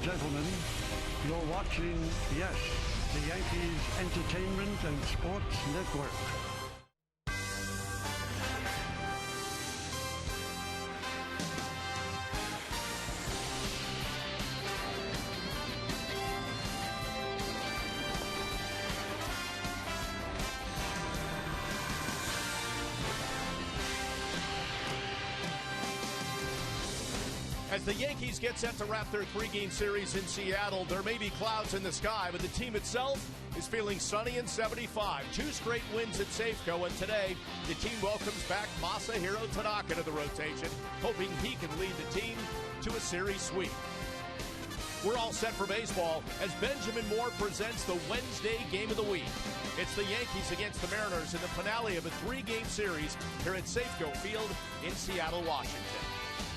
gentlemen, you're watching, yes, the Yankees Entertainment and Sports Network. As the Yankees get set to wrap their three-game series in Seattle, there may be clouds in the sky, but the team itself is feeling sunny and 75. 2 straight wins at Safeco, and today the team welcomes back Masahiro Tanaka to the rotation, hoping he can lead the team to a series sweep. We're all set for baseball as Benjamin Moore presents the Wednesday game of the week. It's the Yankees against the Mariners in the finale of a 3-game series here at Safeco Field in Seattle, Washington.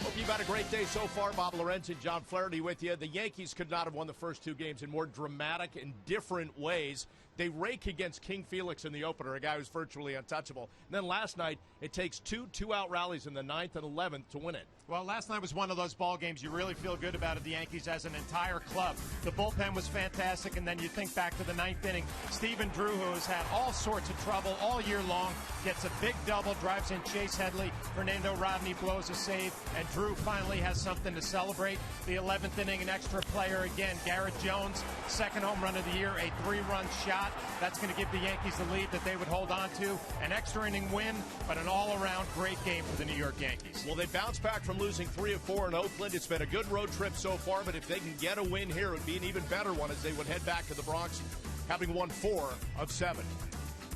Hope you've had a great day so far. Bob Lorenz and John Flaherty with you. The Yankees could not have won the first 2 games in more dramatic and different ways. They rake against King Felix in the opener, a guy who's virtually untouchable. And then last night, it takes 2 two-out rallies in the 9th and 11th to win it. Well, last night was one of those ball games you really feel good about it, the Yankees as an entire club. The bullpen was fantastic, and then you think back to the 9th inning. Stephen Drew, who has had all sorts of trouble all year long, gets a big double, drives in Chase Headley. Fernando Rodney blows a save, and Drew finally has something to celebrate. The 11th inning, an extra player again. Garrett Jones, second home run of the year, a 3-run shot. That's going to give the Yankees the lead that they would hold on to. An extra inning win, but an all-around great game for the New York Yankees. Well, they bounced back from losing 3 of 4 in Oakland. It's been a good road trip so far, but if they can get a win here, it would be an even better one as they would head back to the Bronx, having won 4 of 7.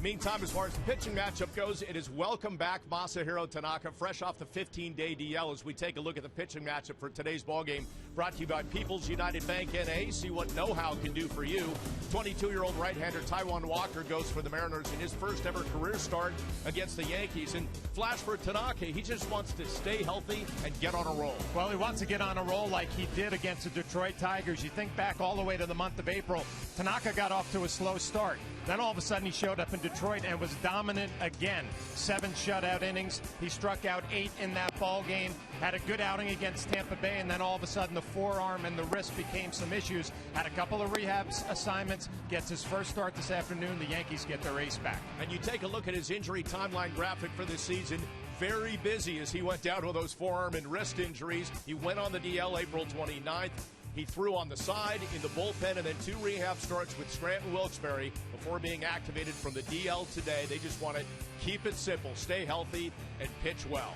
Meantime, as far as the pitching matchup goes, it is welcome back Masahiro Tanaka, fresh off the 15-day DL, as we take a look at the pitching matchup for today's ballgame. Brought to you by People's United Bank N.A. See what know-how can do for you. 22-year-old right-hander Taijuan Walker goes for the Mariners in his first-ever career start against the Yankees. And flash for Tanaka, he just wants to stay healthy and get on a roll. Well, he wants to get on a roll like he did against the Detroit Tigers. You think back all the way to the month of April, Tanaka got off to a slow start. Then all of a sudden he showed up in Detroit and was dominant again. 7 shutout innings. He struck out 8 in that ball game. Had a good outing against Tampa Bay, and then all of a sudden the forearm and the wrist became some issues. Had a couple of rehab assignments. Gets his first start this afternoon. The Yankees get their ace back. And you take a look at his injury timeline graphic for this season. Very busy as he went down with those forearm and wrist injuries. He went on the DL April 29th. He threw on the side, in the bullpen, and then 2 rehab starts with Scranton Wilkes-Barre before being activated from the DL today. They just want to keep it simple, stay healthy, and pitch well.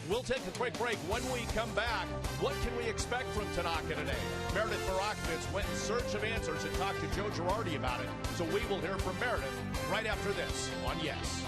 We'll take a quick break. When we come back, what can we expect from Tanaka today? Meredith Barakovitz went in search of answers and talked to Joe Girardi about it. So we will hear from Meredith right after this on Yes.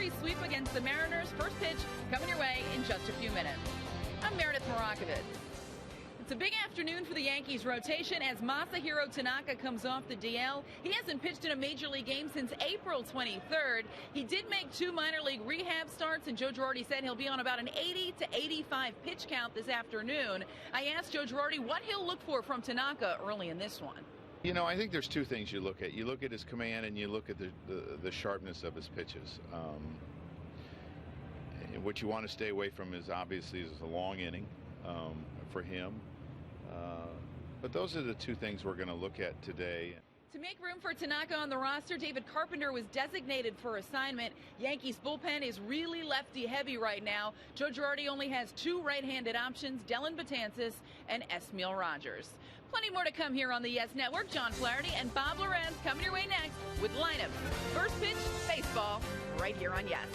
series sweep against the Mariners. First pitch coming your way in just a few minutes. I'm Meredith Morakovitz. It's a big afternoon for the Yankees rotation as Masahiro Tanaka comes off the DL. He hasn't pitched in a major league game since April 23rd. He did make 2 minor league rehab starts, and Joe Girardi said he'll be on about an 80 to 85 pitch count this afternoon. I asked Joe Girardi what he'll look for from Tanaka early in this one. You know, I think there's 2 things you look at. You look at his command and you look at the sharpness of his pitches. What you want to stay away from is obviously a long inning for him. But those are the 2 things we're going to look at today. To make room for Tanaka on the roster, David Carpenter was designated for assignment. Yankees bullpen is really lefty heavy right now. Joe Girardi only has 2 right-handed options, Dellin Betances and Esmil Rogers. Plenty more to come here on the Yes Network. John Flaherty and Bob Lorenz coming your way next with lineups. First pitch, baseball, right here on Yes.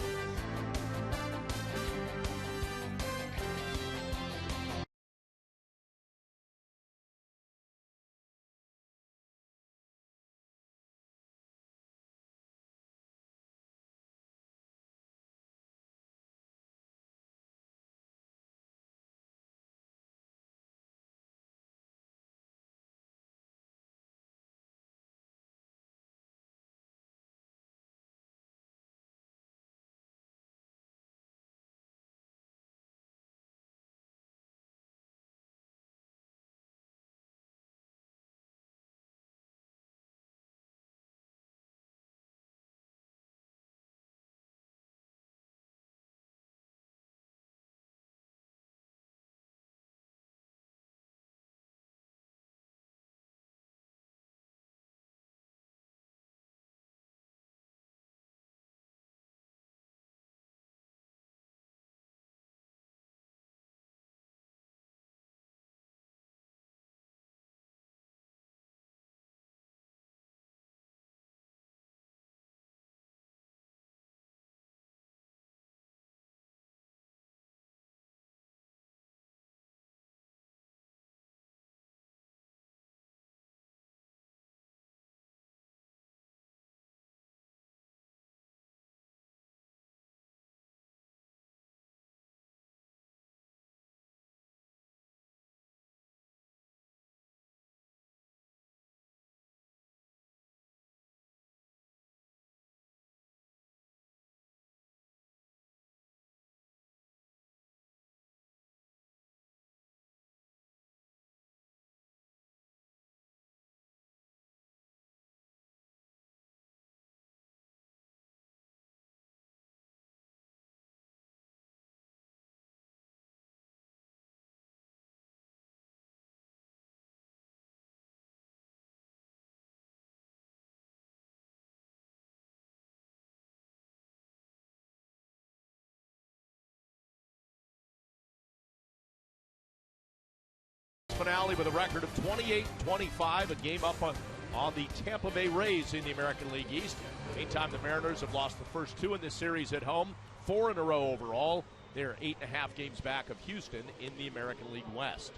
Finale with a record of 28-25, a game up on the Tampa Bay Rays in the American League East. Meantime, the Mariners have lost the first 2 in this series at home, 4 in a row overall. They're 8.5 games back of Houston in the American League West.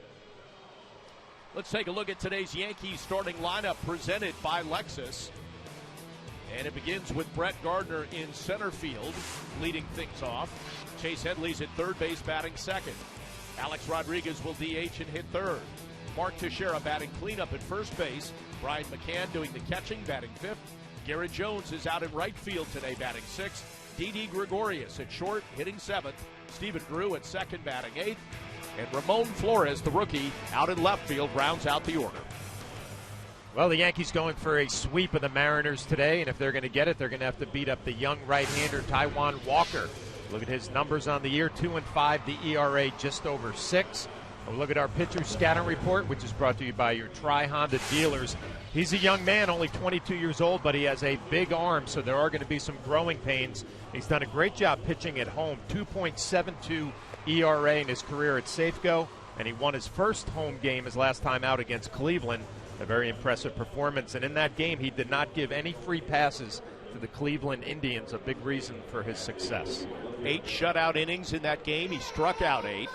Let's take a look at today's Yankees starting lineup presented by Lexus. And it begins with Brett Gardner in center field, leading things off. Chase Headley's at third base, batting second. Alex Rodriguez will DH and hit third. Mark Teixeira batting cleanup at first base. Brian McCann doing the catching, batting fifth. Garrett Jones is out in right field today, batting sixth. Didi Gregorius at short, hitting seventh. Stephen Drew at second, batting eighth. And Ramon Flores, the rookie, out in left field, rounds out the order. Well, the Yankees going for a sweep of the Mariners today, and if they're going to get it, they're going to have to beat up the young right-hander Taijuan Walker. Look at his numbers on the year, 2-5, the ERA just over 6. We'll look at our pitcher scouting report, which is brought to you by your Tri-Honda dealers. He's a young man, only 22 years old, but he has a big arm, so there are going to be some growing pains. He's done a great job pitching at home, 2.72 ERA in his career at Safeco, and he won his first home game his last time out against Cleveland. A very impressive performance, and in that game he did not give any free passes to the Cleveland Indians, a big reason for his success. 8 shutout innings in that game. He struck out 8.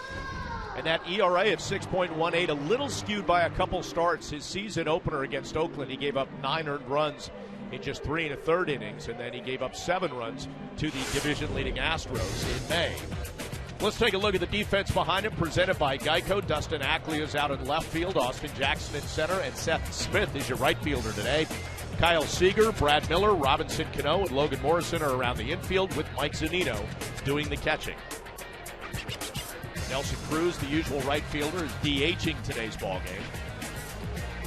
And that ERA of 6.18, a little skewed by a couple starts. His season opener against Oakland, he gave up 9 earned runs in just 3 1/3 innings, and then he gave up 7 runs to the division-leading Astros in May. Let's take a look at the defense behind him, presented by Geico. Dustin Ackley is out in left field, Austin Jackson in center, and Seth Smith is your right fielder today. Kyle Seager, Brad Miller, Robinson Cano, and Logan Morrison are around the infield, with Mike Zunino doing the catching. Nelson Cruz, the usual right fielder, is DHing today's ballgame.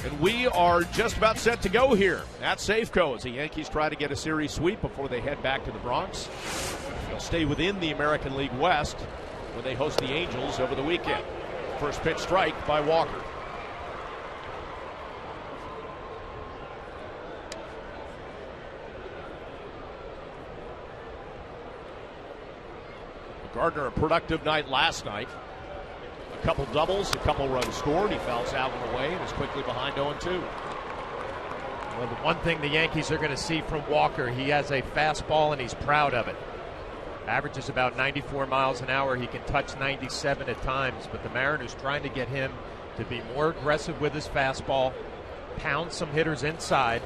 And we are just about set to go here at Safeco as the Yankees try to get a series sweep before they head back to the Bronx. They'll stay within the American League West when they host the Angels over the weekend. First pitch strike by Walker. Gardner, a productive night last night. A couple doubles, a couple runs scored. He fouls out and away and is quickly behind 0-2. Well, the one thing the Yankees are going to see from Walker, he has a fastball and he's proud of it. Averages about 94 miles an hour. He can touch 97 at times, but the Mariners trying to get him to be more aggressive with his fastball, pound some hitters inside.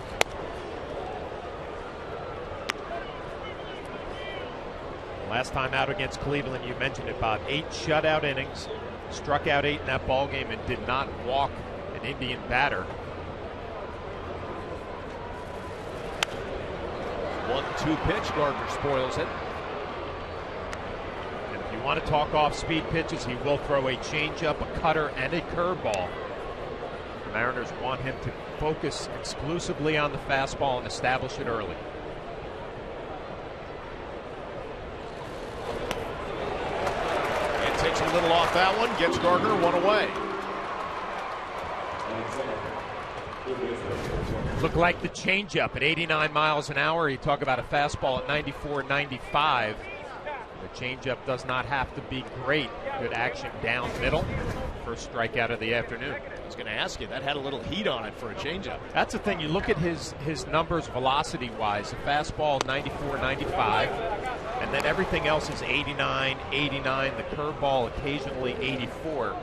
Last time out against Cleveland, you mentioned it, Bob, 8 shutout innings, struck out 8 in that ball game and did not walk an Indian batter. 1-2 pitch, Gardner spoils it. And if you want to talk off-speed pitches, he will throw a changeup, a cutter, and a curveball. The Mariners want him to focus exclusively on the fastball and establish it early. Takes a little off that one, gets Gardner one away. Looked like the changeup at 89 miles an hour. You talk about a fastball at 94, 95. The changeup does not have to be great. Good action down middle. First strikeout of the afternoon. I was going to ask you, that had a little heat on it for a changeup. That's the thing. You look at his numbers velocity-wise. The fastball 94, 95. And then everything else is 89, 89. The curveball occasionally 84.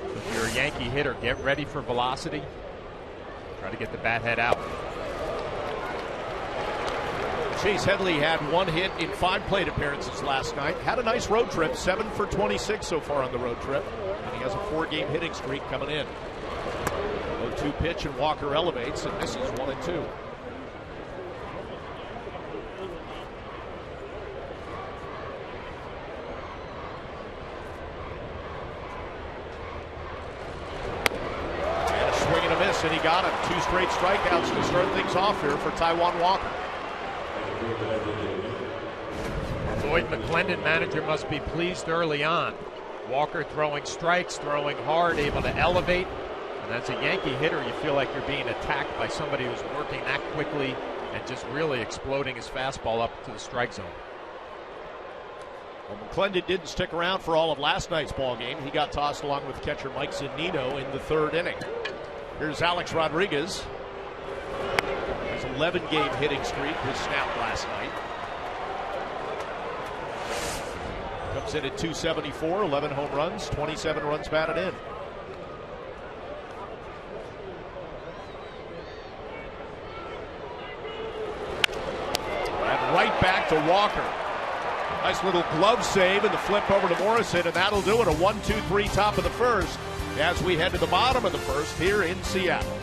So if you're a Yankee hitter, get ready for velocity. Try to get the bat head out. Chase Headley had 1 hit in 5 plate appearances last night. Had a nice road trip, 7 for 26 so far on the road trip. And he has a 4-game hitting streak coming in. 0-2 pitch, and Walker elevates and misses 1-2. And he got him. 2 straight strikeouts to start things off here for Taijuan Walker. Lloyd McClendon, manager, must be pleased early on. Walker throwing strikes, throwing hard, able to elevate. And as a Yankee hitter, you feel like you're being attacked by somebody who's working that quickly and just really exploding his fastball up to the strike zone. Well, McClendon didn't stick around for all of last night's ball game. He got tossed along with catcher Mike Zunino in the 3rd inning. Here's Alex Rodriguez. His 11-game hitting streak was snapped last night. Comes in at 274, 11 home runs, 27 runs batted in. And right back to Walker. Nice little glove save and the flip over to Morrison, and that'll do it. A 1-2-3 top of the first as we head to the bottom of the first here in Seattle.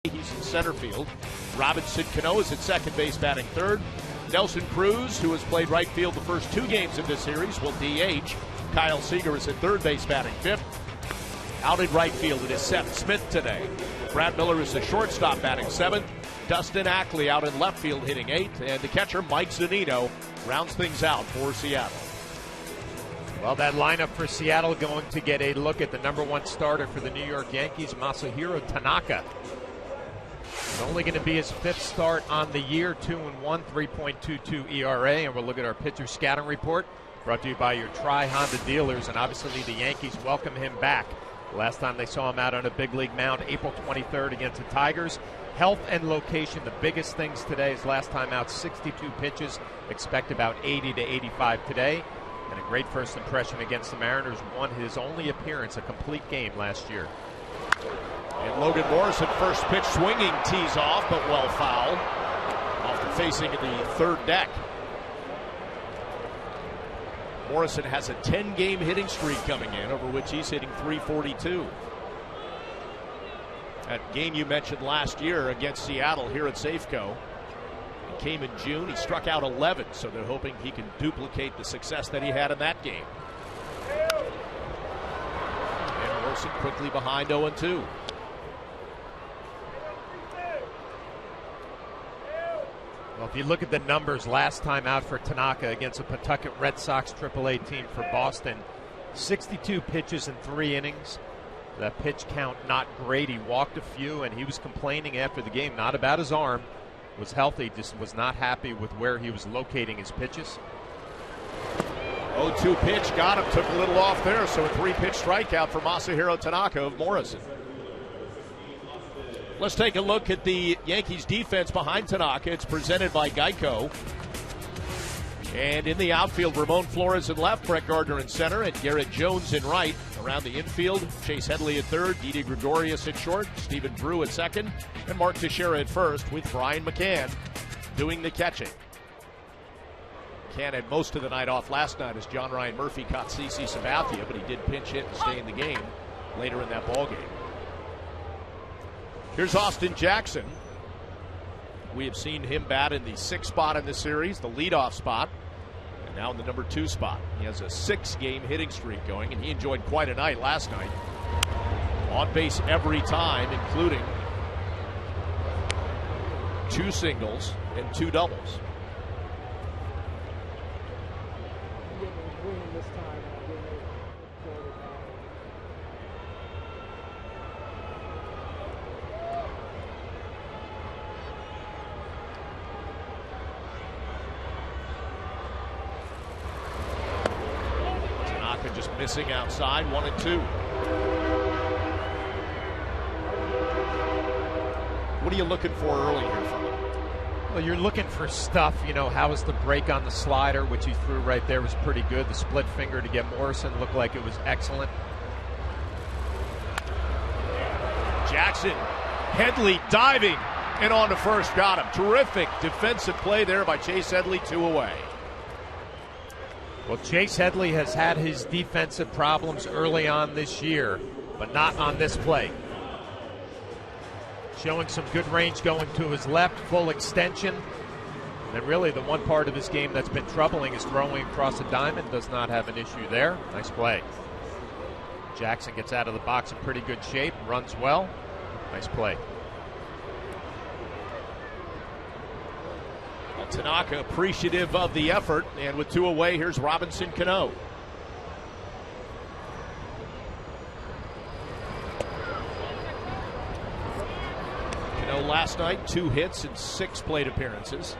He's in center field. Robinson Cano is at second base batting third. Nelson Cruz, who has played right field the first 2 games of this series, will DH. Kyle Seager is at third base batting fifth. Out in right field, it is Seth Smith today. Brad Miller is the shortstop batting seventh. Dustin Ackley out in left field hitting eighth. And the catcher, Mike Zunino, rounds things out for Seattle. Well, that lineup for Seattle going to get a look at the number 1 starter for the New York Yankees, Masahiro Tanaka. It's only going to be his 5th start on the year, 2-1, 3.22 ERA. And we'll look at our pitcher scouting report, brought to you by your Tri-Honda dealers. And obviously the Yankees welcome him back. The last time they saw him out on a big league mound, April 23rd against the Tigers. Health and location, the biggest things today. His last time out, 62 pitches. Expect about 80 to 85 today. And a great first impression against the Mariners. Won his only appearance, a complete game last year. And Logan Morrison, first pitch swinging, tees off, but well fouled. Off the facing of the third deck. Morrison has a 10-game hitting streak coming in, over which he's hitting .342. That game you mentioned last year against Seattle here at Safeco, it came in June. He struck out 11, so they're hoping he can duplicate the success that he had in that game. And Morrison quickly behind 0-2. Well, if you look at the numbers last time out for Tanaka against a Pawtucket Red Sox AAA team for Boston, 62 pitches in 3 innings. That pitch count not great. He walked a few, and he was complaining after the game, not about his arm. Was healthy, just was not happy with where he was locating his pitches. 0-2 pitch, got him, took a little off there, so a 3-pitch strikeout for Masahiro Tanaka of Morrison. Let's take a look at the Yankees defense behind Tanaka. It's presented by Geico. And in the outfield, Ramon Flores in left, Brett Gardner in center, and Garrett Jones in right. Around the infield, Chase Headley at third, Didi Gregorius at short, Stephen Drew at second, and Mark Teixeira at first, with Brian McCann doing the catching. McCann had most of the night off last night as John Ryan Murphy caught CeCe Sabathia, but he did pinch hit and stay in the game later in that ball game. Here's Austin Jackson. We have seen him bat in the 6th spot in the series, the leadoff spot, and now in the number 2 spot. He has a 6-game hitting streak going, and he enjoyed quite a night last night. On base every time, including 2 singles and 2 doubles. Just missing outside, 1-2. What are you looking for early here from him? Well, you're looking for stuff, how was the break on the slider, which he threw right there, was pretty good. The split finger to get Morrison looked like it was excellent. Jackson, Headley diving and on to first, got him. Terrific defensive play there by Chase Headley, 2 away. Well, Chase Headley has had his defensive problems early on this year, but not on this play. Showing some good range going to his left, full extension. And really the one part of his game that's been troubling is throwing across the diamond. Does not have an issue there. Nice play. Jackson gets out of the box in pretty good shape, runs well. Nice play. Tanaka appreciative of the effort, and with 2 away, here's Robinson Cano. Cano last night, 2 hits and 6 plate appearances.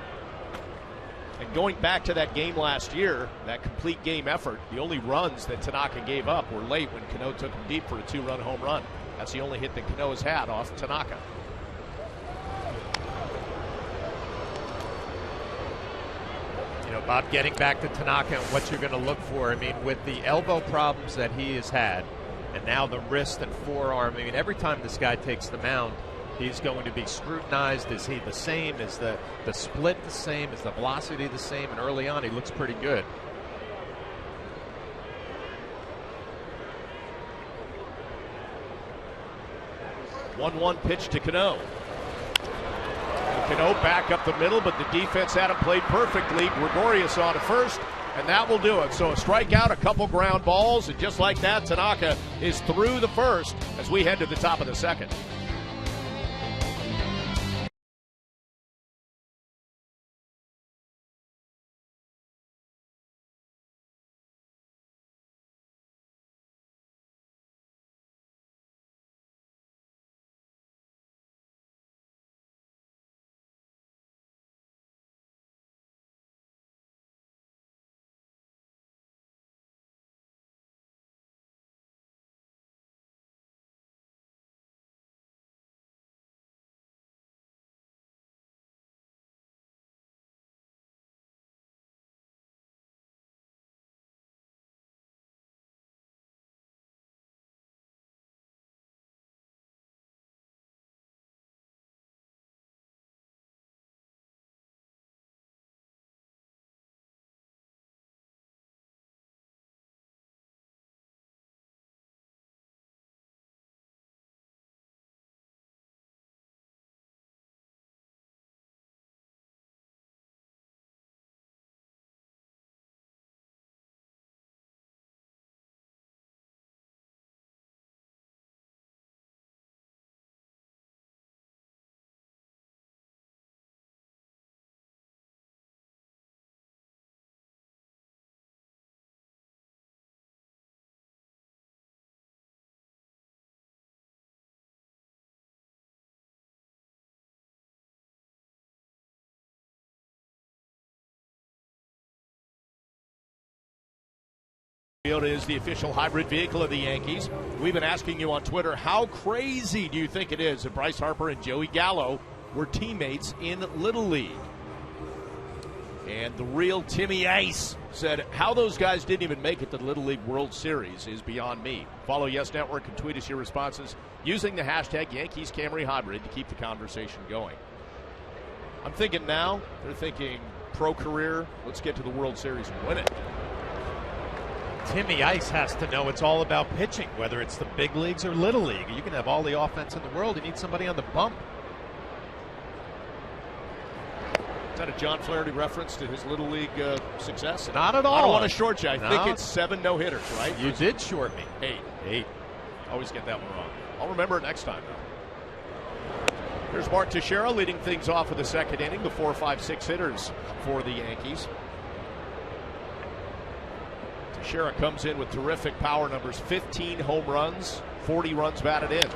And going back to that game last year, that complete game effort, the only runs that Tanaka gave up were late when Cano took him deep for a 2-run home run. That's the only hit that Cano has had off Tanaka. Bob, getting back to Tanaka and what you're going to look for, with the elbow problems that he has had, and now the wrist and forearm, every time this guy takes the mound, he's going to be scrutinized. Is he the same? Is the split the same? Is the velocity the same? And early on, he looks pretty good. One pitch to Cano. Cano back up the middle, but the defense had him played perfectly. Gregorius on to first, and that will do it. So a strikeout, a couple ground balls, and just like that, Tanaka is through the first as we head to the top of the second. Is the official hybrid vehicle of the Yankees. We've been asking you on Twitter, how crazy do you think it is that Bryce Harper and Joey Gallo were teammates in Little League? And the real Timmy Ice said, how those guys didn't even make it to the Little League World Series is beyond me. Follow Yes Network and tweet us your responses using the hashtag Yankees Camry Hybrid to keep the conversation going. I'm thinking now, they're thinking pro career, let's get to the World Series and win it. Timmy Ice has to know it's all about pitching, whether it's the big leagues or Little League. You can have all the offense in the world. You need somebody on the bump. Is that a John Flaherty reference to his Little League success? Not at all. I don't want to short you. I think it's 7 no-hitters, right? You did short me. 8. Always get that one wrong. I'll remember it next time, though. Here's Mark Teixeira leading things off with the second inning. The 4, 5, 6 hitters for the Yankees. Teixeira comes in with terrific power numbers, 15 home runs, 40 runs batted in.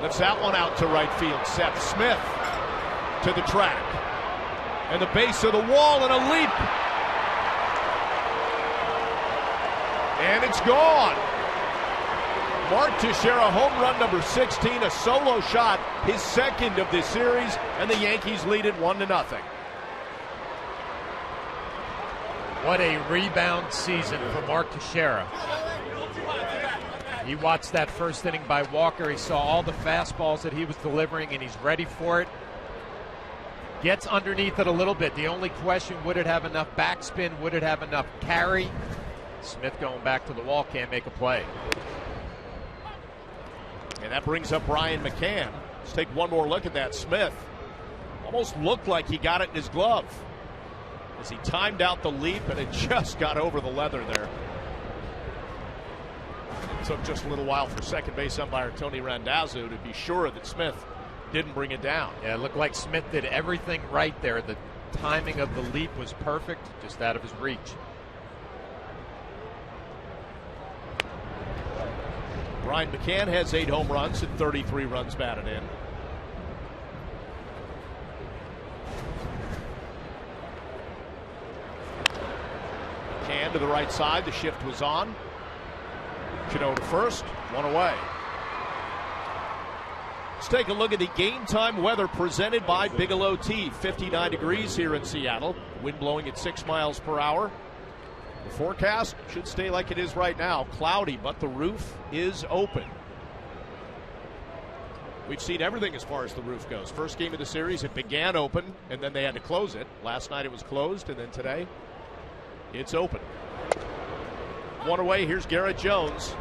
Lifts that one out to right field. Seth Smith to the track. And the base of the wall and a leap. And it's gone. Mark Teixeira, home run number 16, a solo shot, his second of this series, and the Yankees lead it 1-0. What a rebound season for Mark Teixeira. He watched that first inning by Walker. He saw all the fastballs that he was delivering, and he's ready for it. Gets underneath it a little bit. The only question, would it have enough backspin? Would it have enough carry? Smith going back to the wall, can't make a play. And that brings up Brian McCann. Let's take one more look at that. Smith almost looked like he got it in his glove as he timed out the leap, and it just got over the leather there. It took just a little while for second base umpire Tony Randazzo to be sure that Smith didn't bring it down. Yeah, it looked like Smith did everything right there. The timing of the leap was perfect, just out of his reach. Brian McCann has 8 home runs and 33 runs batted in. McCann to the right side. The shift was on. Cano to first. 1 away. Let's take a look at the game time weather presented by Bigelow Tea. 59 degrees here in Seattle. Wind blowing at 6 miles per hour. The forecast should stay like it is right now. Cloudy, but the roof is open. We've seen everything as far as the roof goes. First game of the series, it began open, and then they had to close it. Last night it was closed, and then today it's open. 1 away, here's Garrett Jones.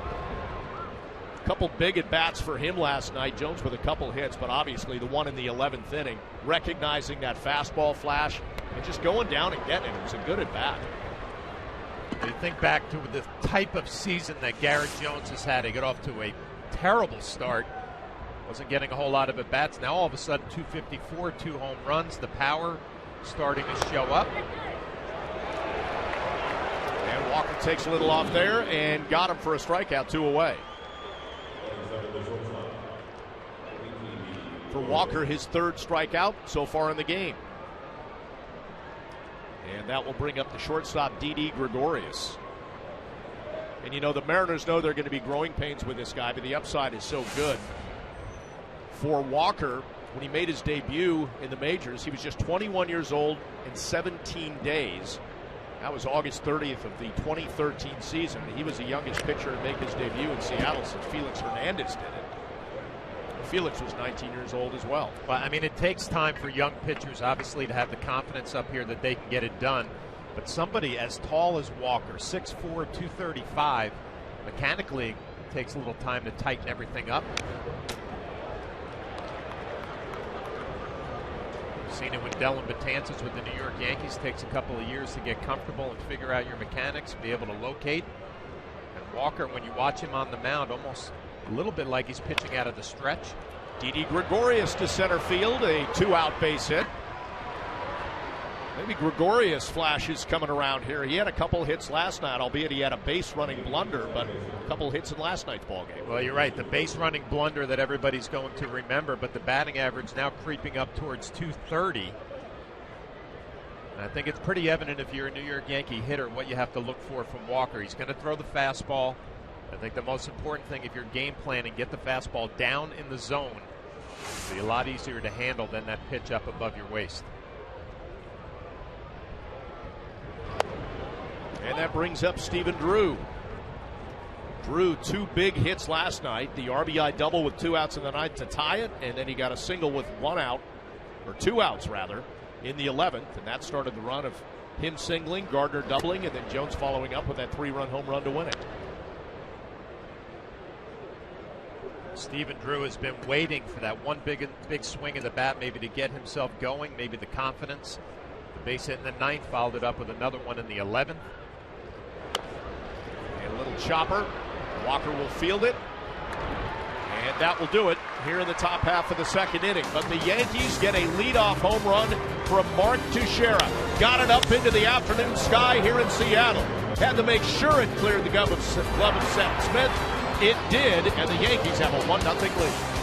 A couple big at-bats for him last night. Jones with a couple hits, but obviously the one in the 11th inning, recognizing that fastball flash and just going down and getting it. It was a good at-bat. You think back to the type of season that Garrett Jones has had. He got off to a terrible start. Wasn't getting a whole lot of at-bats. Now all of a sudden 254, 2 home runs. The power starting to show up. And Walker takes a little off there and got him for a strikeout, 2 away. For Walker, his 3rd strikeout so far in the game. And that will bring up the shortstop, Didi Gregorius. And you know, the Mariners know they're going to be growing pains with this guy, but the upside is so good. For Walker, when he made his debut in the majors, he was just 21 years old in 17 days. That was August 30th of the 2013 season. He was the youngest pitcher to make his debut in Seattle since Felix Hernandez did it. Felix was 19 years old as well. Well, I mean, it takes time for young pitchers, obviously, to have the confidence up here that they can get it done. But somebody as tall as Walker, 6'4", 235, mechanically it takes a little time to tighten everything up. We've seen it with Dellin Betances with the New York Yankees. Takes a couple of years to get comfortable and figure out your mechanics, be able to locate. And Walker, when you watch him on the mound, almost a little bit like he's pitching out of the stretch. Didi Gregorius to center field, a 2-out base hit. Maybe Gregorius flashes coming around here. He had a couple hits last night, albeit he had a base running blunder, but a couple hits in last night's ball game. Well, you're right, the base running blunder that everybody's going to remember, but the batting average now creeping up towards 230. And I think it's pretty evident if you're a New York Yankee hitter what you have to look for from Walker. He's going to throw the fastball. I think the most important thing, if you're game planning, get the fastball down in the zone. It'll be a lot easier to handle than that pitch up above your waist. And that brings up Stephen Drew. Drew, 2 big hits last night. The RBI double with 2 outs in the ninth to tie it, and then he got a single with 1 out, or 2 outs rather, in the 11th, and that started the run of him singling, Gardner doubling, and then Jones following up with that 3-run home run to win it. Stephen Drew has been waiting for that one big swing of the bat, maybe to get himself going, maybe the confidence. The base hit in the 9th, followed it up with another one in the 11th. And a little chopper. Walker will field it. And that will do it here in the top half of the 2nd inning. But the Yankees get a leadoff home run from Mark Teixeira. Got it up into the afternoon sky here in Seattle. Had to make sure it cleared the glove of Seth Smith. It did, and the Yankees have a 1-0 lead.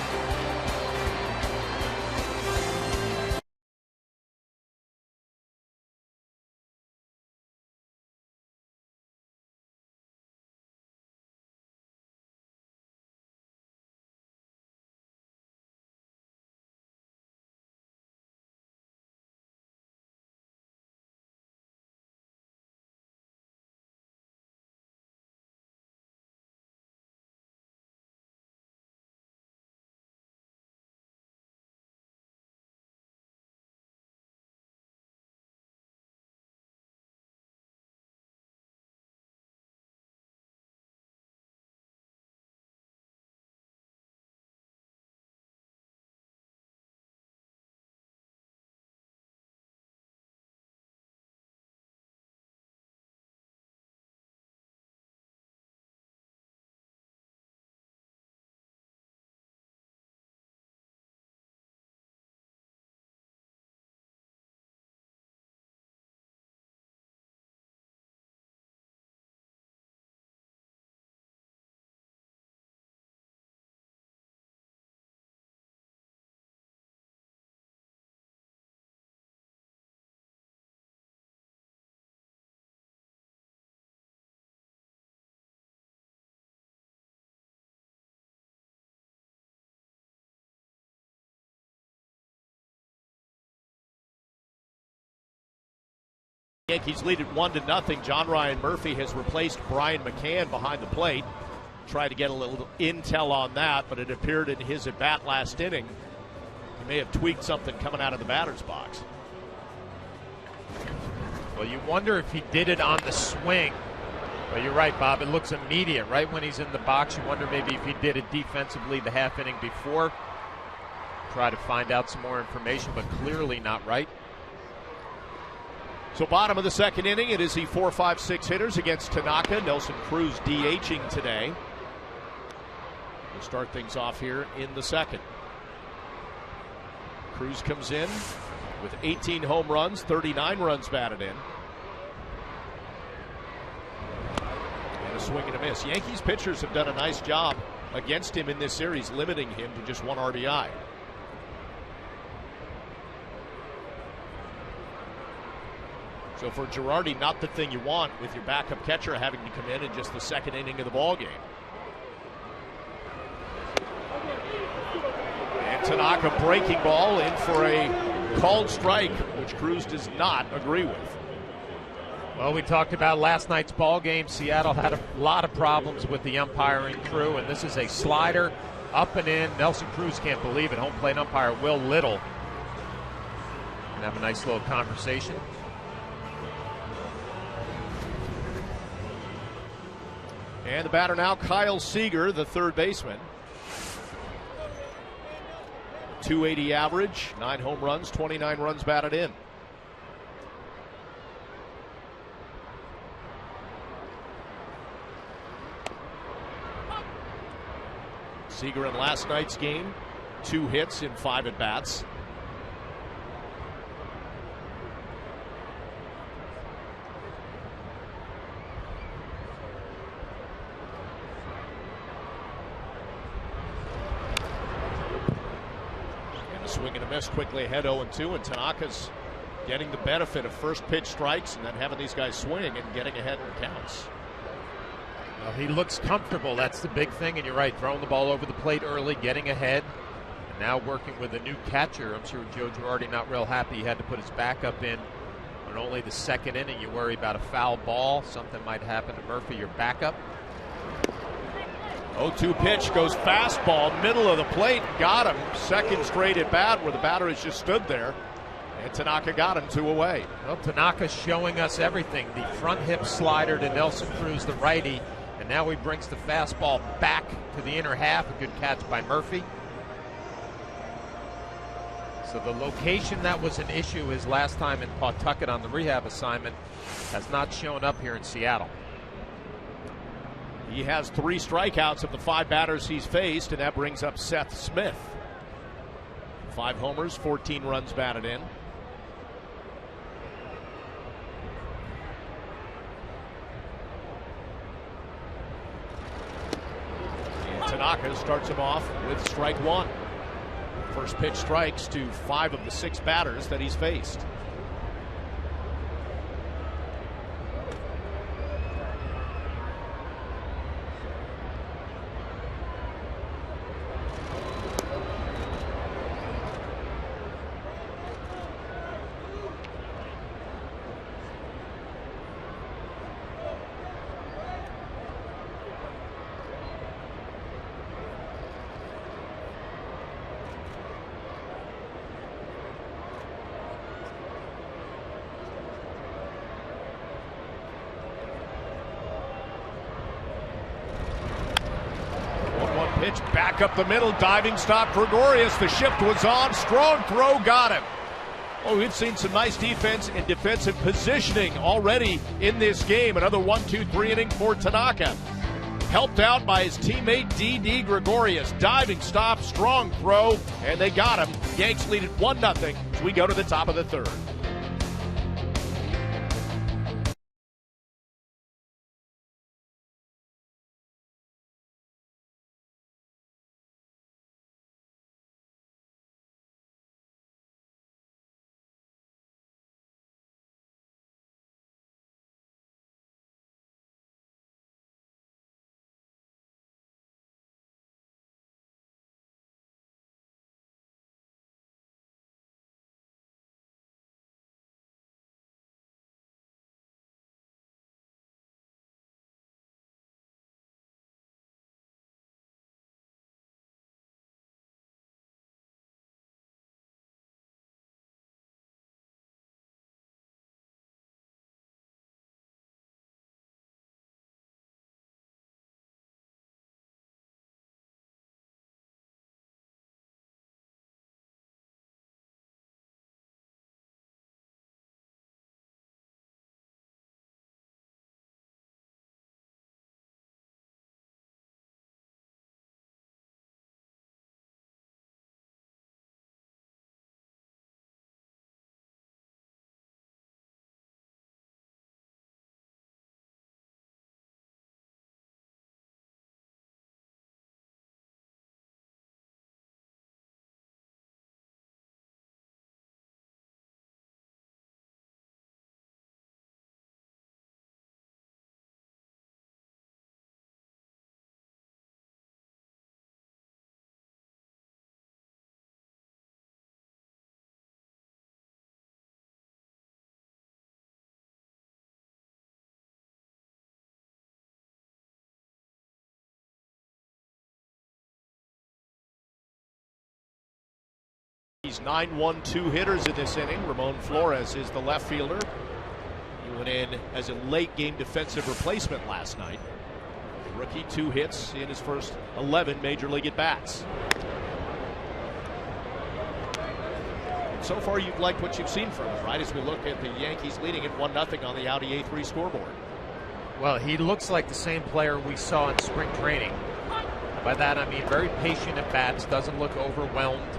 Yankees lead it 1-0. John Ryan Murphy has replaced Brian McCann behind the plate. Tried to get a little intel on that, but it appeared in his at-bat last inning he may have tweaked something coming out of the batter's box. Well, you wonder if he did it on the swing Well, you're right, Bob. It looks immediate. Right when he's in the box, you wonder maybe if he did it defensively the half inning before. Try to find out some more information, but clearly not right. So bottom of the second inning, it is the 4, 5, 6 hitters against Tanaka. Nelson Cruz DHing today. We'll start things off here in the second. Cruz comes in with 18 home runs, 39 runs batted in. And a swing and a miss. Yankees pitchers have done a nice job against him in this series, limiting him to just 1 RBI. So for Girardi, not the thing you want with your backup catcher having to come in just the second inning of the ball game. And Tanaka breaking ball in for a called strike, which Cruz does not agree with. Well, we talked about last night's ball game. Seattle had a lot of problems with the umpiring crew, and this is a slider up and in. Nelson Cruz can't believe it. Home plate umpire Will Little. And have a nice little conversation. And the batter now, Kyle Seager, the third baseman. 280 average, 9 home runs, 29 runs batted in. Seager in last night's game, 2 hits in 5 at-bats. Swing and a miss, quickly ahead 0-2, and Tanaka's getting the benefit of first pitch strikes and then having these guys swing and getting ahead in counts. Well, he looks comfortable. That's the big thing, and you're right, throwing the ball over the plate early, getting ahead, and now working with a new catcher. I'm sure Joe Girardi not real happy he had to put his backup in on only the second inning. You worry about a foul ball. Something might happen to Murphy, your backup. 0-2 pitch goes fastball, middle of the plate, got him. Second straight at bat where the batter has just stood there. And Tanaka got him 2 away. Well, Tanaka's showing us everything. The front hip slider to Nelson Cruz, the righty. And now he brings the fastball back to the inner half. A good catch by Murphy. So the location that was an issue his last time in Pawtucket on the rehab assignment has not shown up here in Seattle. He has 3 strikeouts of the 5 batters he's faced, and that brings up Seth Smith. 5 homers, 14 runs batted in. And Tanaka starts him off with strike 1. First pitch strikes to 5 of the 6 batters that he's faced. Pitch back up the middle, diving stop, Gregorius. The shift was on, strong throw, got him. Oh, we've seen some nice defense and defensive positioning already in this game. Another 1-2-3 inning for Tanaka. Helped out by his teammate D.D. Gregorius. Diving stop, strong throw, and they got him. Yanks lead it 1-0 as we go to the top of the third. He's 9-1-2 hitters in this inning. Ramon Flores is the left fielder. He went in as a late game defensive replacement last night. The rookie, 2 hits in his first 11 major league at-bats. So far, you've liked what you've seen from him, right? As we look at the Yankees leading at 1-0 on the Audi A3 scoreboard. Well, he looks like the same player we saw in spring training. By that, I mean very patient at bats, doesn't look overwhelmed.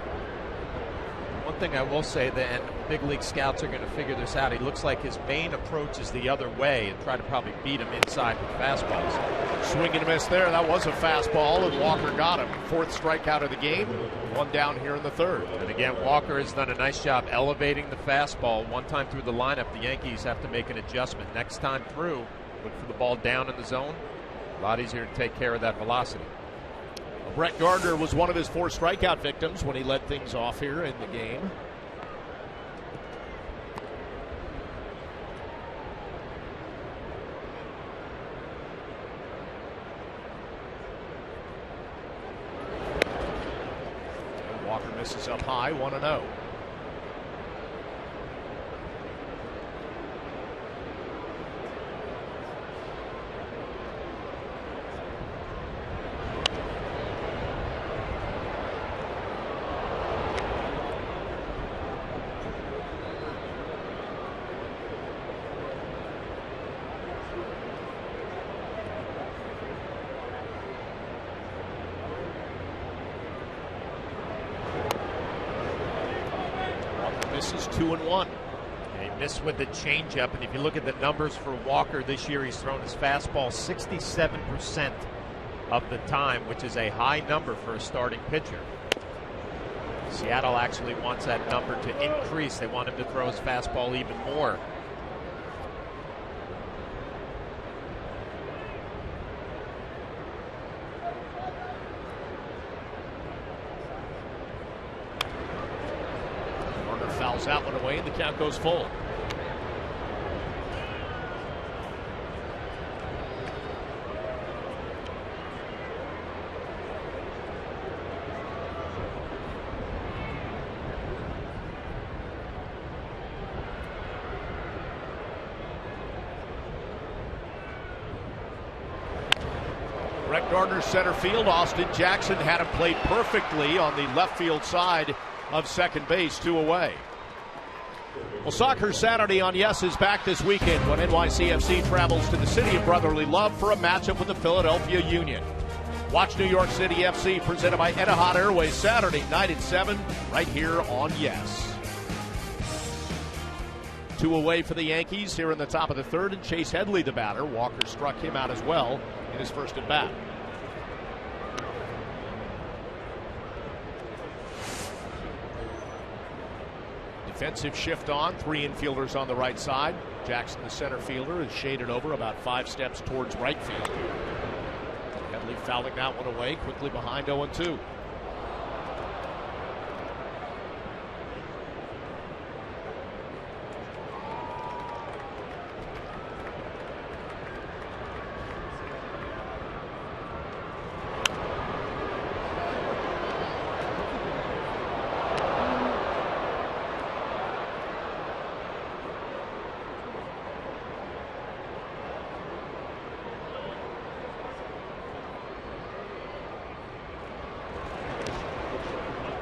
One thing I will say, and big league scouts are going to figure this out, he looks like his main approach is the other way and try to probably beat him inside with fastballs. Swing and a miss there. That was a fastball, and Walker got him. 4th strikeout of the game. 1 down here in the 3rd. And again, Walker has done a nice job elevating the fastball. One time through the lineup, the Yankees have to make an adjustment. Next time through, look for the ball down in the zone. A lot easier to take care of that velocity. Brett Gardner was one of his 4 strikeout victims when he led things off here in the game. Walker misses up high, 1-0. Misses 2-1. He missed with the changeup, and if you look at the numbers for Walker this year, he's thrown his fastball 67% of the time, which is a high number for a starting pitcher. Seattle actually wants that number to increase. They want him to throw his fastball even more. Fouls that one away, and the count goes full. Brett Gardner center field. Austin Jackson had him played perfectly on the left field side of second base, 2 away. Well, Soccer Saturday on Yes is back this weekend when NYCFC travels to the city of brotherly love for a matchup with the Philadelphia Union. Watch New York City FC presented by Etihad Airways Saturday night at 7 right here on Yes. 2 away for the Yankees here in the top of the 3rd, and Chase Headley the batter. Walker struck him out as well in his first at bat. Defensive shift on, 3 infielders on the right side. Jackson, the center fielder, is shaded over about 5 steps towards right field. Headley fouling that one away, quickly behind 0-2.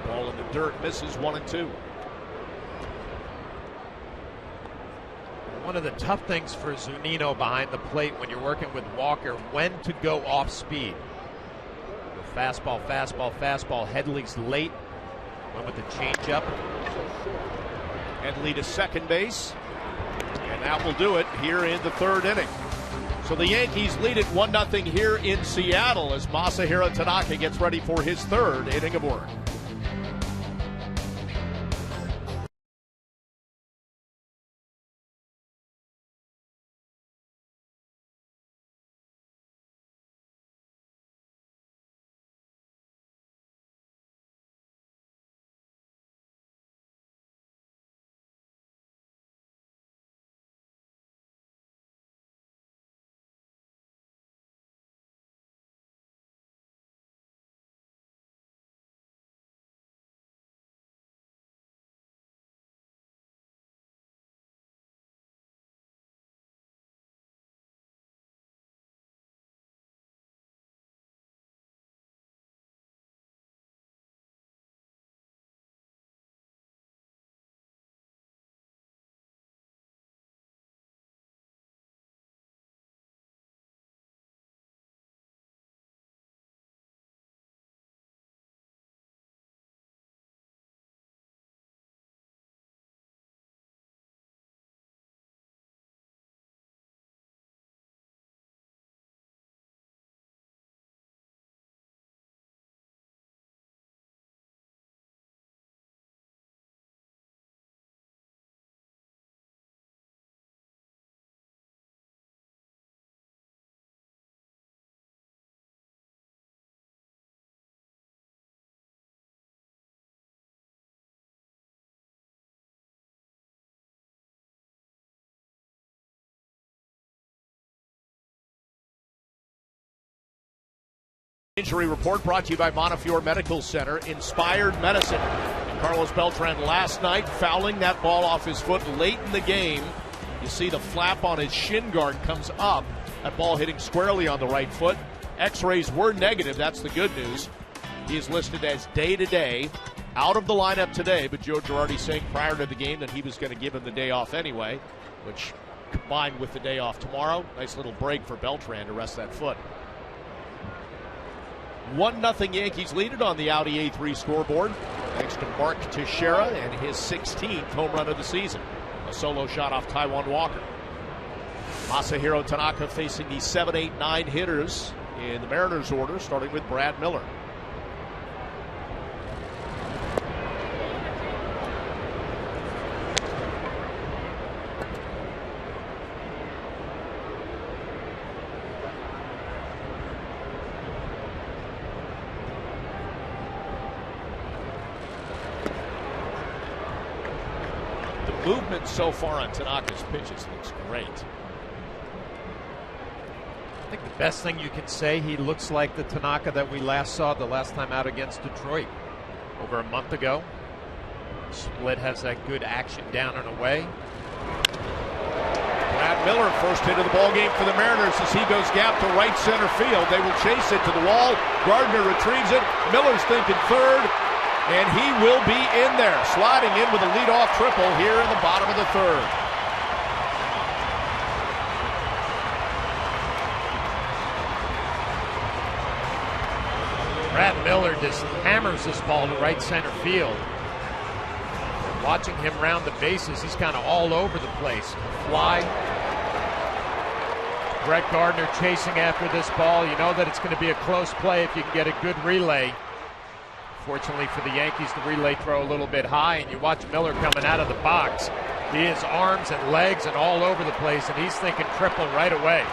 Ball in the dirt, misses 1-2. One of the tough things for Zunino behind the plate when you're working with Walker, when to go off speed. The fastball, fastball, fastball. Headley's late. Went with the changeup. Headley to second base. And that will do it here in the 3rd inning. So the Yankees lead it 1-0 here in Seattle as Masahiro Tanaka gets ready for his 3rd inning of work. Injury report brought to you by Montefiore Medical Center, Inspired Medicine. And Carlos Beltran last night fouling that ball off his foot late in the game. You see the flap on his shin guard comes up. That ball hitting squarely on the right foot. X-rays were negative. That's the good news. He is listed as day-to-day, out of the lineup today, but Joe Girardi saying prior to the game that he was going to give him the day off anyway, which combined with the day off tomorrow, nice little break for Beltran to rest that foot. 1-0 Yankees lead it on the Audi A3 scoreboard, thanks to Mark Teixeira and his 16th home run of the season. A solo shot off Taijuan Walker. Masahiro Tanaka facing the 7, 8, 9 hitters in the Mariners order, starting with Brad Miller. Movement so far on Tanaka's pitches looks great. I think the best thing you can say, he looks like the Tanaka that we last saw the last time out against Detroit over a month ago. Split has that good action down and away. Brad Miller, first hit of the ball game for the Mariners as he goes gap to right center field. They will chase it to the wall. Gardner retrieves it. Miller's thinking third. And he will be in there, sliding in with a leadoff triple here in the bottom of the third. Brad Miller just hammers this ball to right center field. Watching him round the bases, he's kind of all over the place. Fly. Brett Gardner chasing after this ball. You know that it's going to be a close play if you can get a good relay. Fortunately for the Yankees, the relay throw a little bit high, and you watch Miller coming out of the box. He has arms and legs and all over the place, and he's thinking triple right away.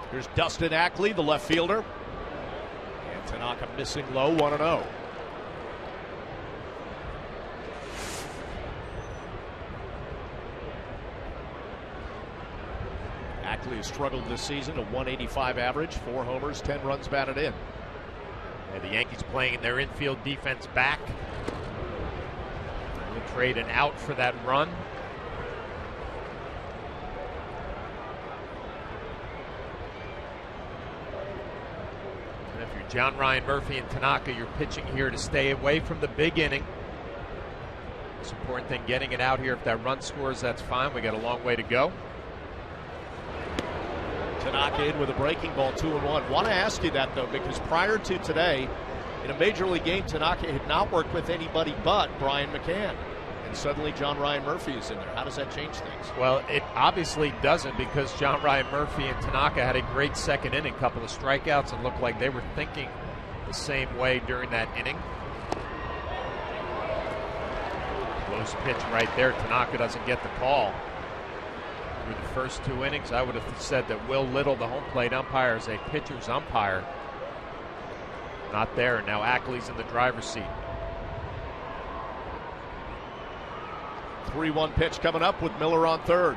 Here's Dustin Ackley, the left fielder. And Tanaka missing low, 1-0. Ackley has struggled this season, a 185 average, 4 homers, 10 runs batted in. And the Yankees playing their infield defense back. We'll trade an out for that run. And if you're John Ryan Murphy and Tanaka, you're pitching here to stay away from the big inning. It's important thing getting it out here. If that run scores, that's fine. We got a long way to go. Tanaka in with a breaking ball, 2-1. Want to ask you that, though, because prior to today, in a major league game, Tanaka had not worked with anybody but Brian McCann. And suddenly John Ryan Murphy is in there. How does that change things? Well, it obviously doesn't, because John Ryan Murphy and Tanaka had a great second inning, couple of strikeouts, and looked like they were thinking the same way during that inning. Close pitch right there. Tanaka doesn't get the call. Through the first 2 innings, I would have said that Will Little, the home plate umpire, is a pitcher's umpire. Not there, and now Ackley's in the driver's seat. 3-1 pitch coming up with Miller on third.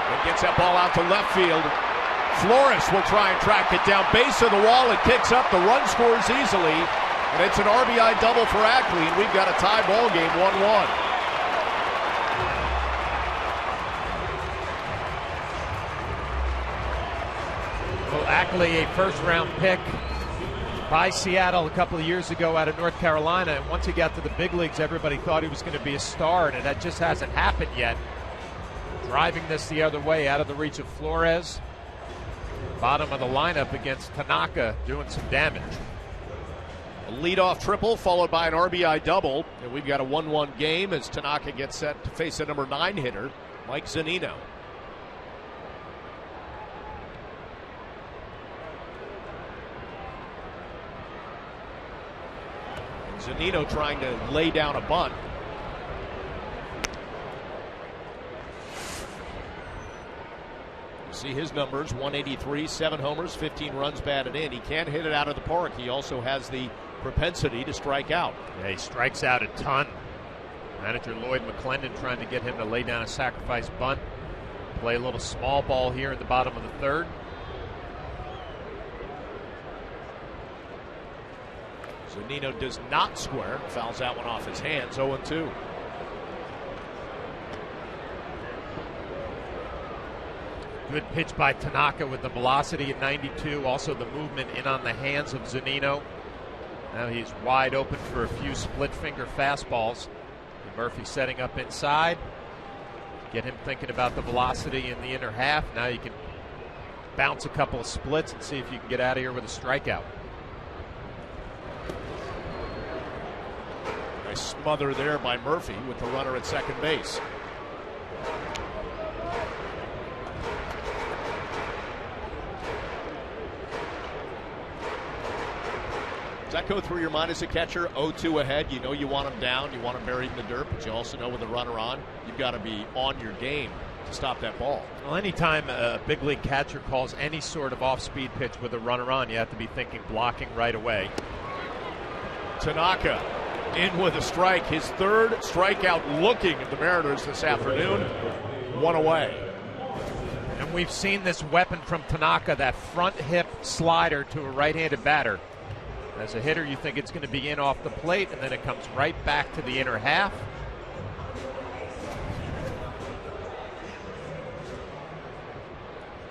And gets that ball out to left field. Flores will try and track it down. Base of the wall, it kicks up. The run scores easily. And it's an RBI double for Ackley, and we've got a tie ball game, 1-1. Well, Ackley, a first-round pick by Seattle a couple of years ago out of North Carolina, and once he got to the big leagues, everybody thought he was going to be a star, and that just hasn't happened yet. Driving this the other way, out of the reach of Flores. Bottom of the lineup against Tanaka, doing some damage. A leadoff triple followed by an RBI double, and we've got a 1-1 game as Tanaka gets set to face a number 9 hitter, Mike Zunino. Zunino trying to lay down a bunt. See his numbers, 183, 7 homers, 15 runs batted in. He can hit it out of the park. He also has the propensity to strike out. Yeah, he strikes out a ton. Manager Lloyd McClendon trying to get him to lay down a sacrifice bunt. Play a little small ball here in the bottom of the third. Zunino does not square. Fouls that one off his hands, 0-2. Good pitch by Tanaka with the velocity at 92. Also the movement in on the hands of Zunino. Now he's wide open for a few split finger fastballs. And Murphy setting up inside. Get him thinking about the velocity in the inner half. Now you can bounce a couple of splits and see if you can get out of here with a strikeout. Nice smother there by Murphy with the runner at second base. Does that go through your mind as a catcher? 0-2 ahead. You know you want him down. You want him buried in the dirt. But you also know with the runner on, you've got to be on your game to stop that ball. Well, anytime a big league catcher calls any sort of off-speed pitch with a runner on, you have to be thinking blocking right away. Tanaka in with a strike. His third strikeout looking at the Mariners this afternoon. One away. And we've seen this weapon from Tanaka, that front hip slider to a right-handed batter. As a hitter, you think it's going to be in off the plate, and then it comes right back to the inner half.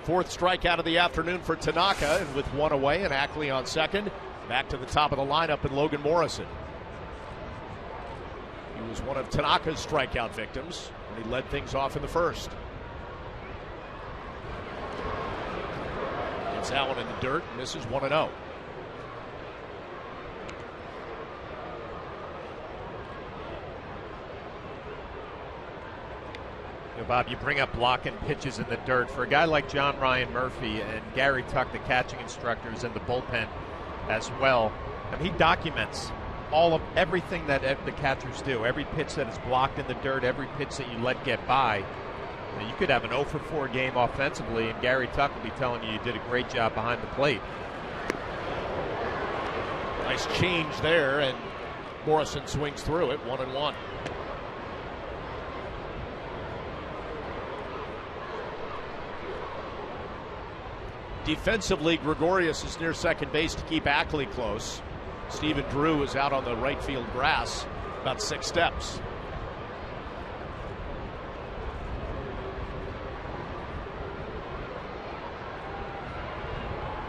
Fourth strikeout of the afternoon for Tanaka, and with one away and Ackley on second, back to the top of the lineup in Logan Morrison. He was one of Tanaka's strikeout victims when he led things off in the first. Gets that one in the dirt, misses 1-0. Bob, you bring up blocking pitches in the dirt. For a guy like John Ryan Murphy and Gary Tuck, the catching instructors, and the bullpen as well, and he documents everything that the catchers do. Every pitch that is blocked in the dirt, every pitch that you let get by. Now, you could have an 0-for-4 game offensively, and Gary Tuck will be telling you did a great job behind the plate. Nice change there, and Morrison swings through it, 1-1. Defensively, Gregorius is near second base to keep Ackley close. Stephen Drew is out on the right field grass, about 6 steps.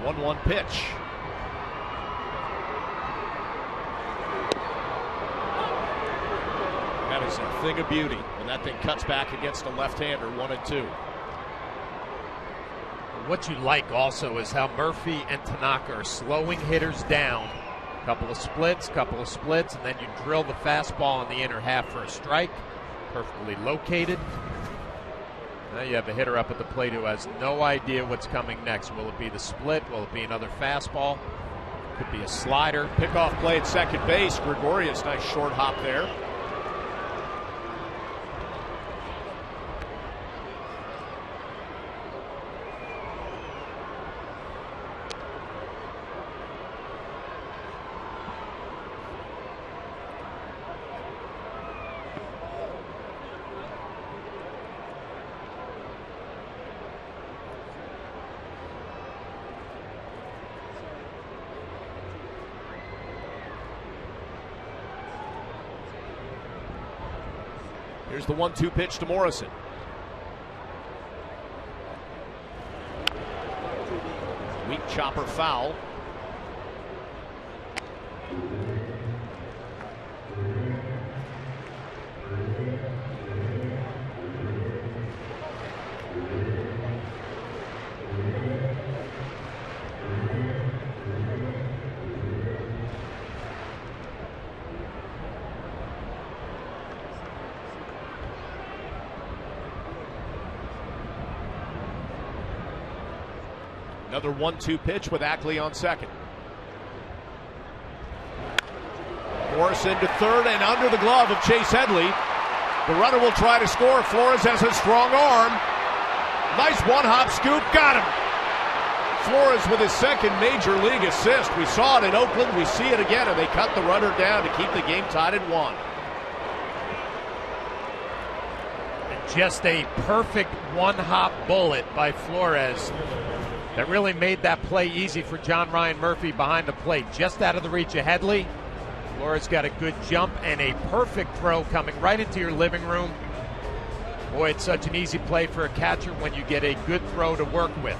One pitch. That is a thing of beauty, and that thing cuts back against a left-hander, 1-2. What you like also is how Murphy and Tanaka are slowing hitters down. Couple of splits, and then you drill the fastball in the inner half for a strike. Perfectly located. Now you have a hitter up at the plate who has no idea what's coming next. Will it be the split? Will it be another fastball? Could be a slider. Pickoff play at second base. Gregorius, nice short hop there. Here's the 1-2 pitch to Morrison. Weak chopper foul. Another 1-2 pitch with Ackley on second. Morrison to third and under the glove of Chase Headley. The runner will try to score. Flores has a strong arm. Nice one-hop scoop. Got him. Flores with his second major league assist. We saw it in Oakland. We see it again, and they cut the runner down to keep the game tied at 1. Just a perfect one-hop bullet by Flores that really made that play easy for John Ryan Murphy behind the plate. Just out of the reach of Headley. Flores got a good jump and a perfect throw coming right into your living room. Boy, it's such an easy play for a catcher when you get a good throw to work with.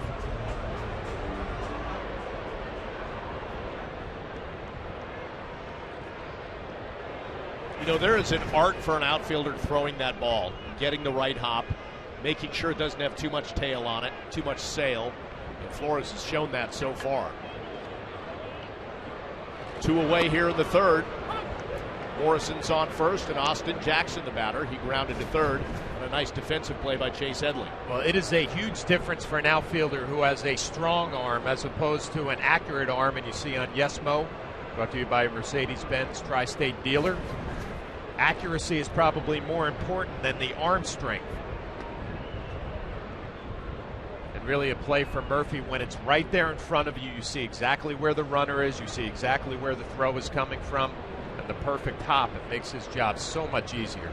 You know, there is an art for an outfielder throwing that ball, getting the right hop, making sure it doesn't have too much tail on it, too much sail. And Flores has shown that so far. 2 away here in the third. Morrison's on first, and Austin Jackson, the batter. He grounded to third. And a nice defensive play by Chase Headley. Well, it is a huge difference for an outfielder who has a strong arm as opposed to an accurate arm. And you see on Yesmo, brought to you by Mercedes-Benz Tri-State Dealer. Accuracy is probably more important than the arm strength. And really a play for Murphy when it's right there in front of you. You see exactly where the runner is. You see exactly where the throw is coming from. And the perfect hop, it makes his job so much easier.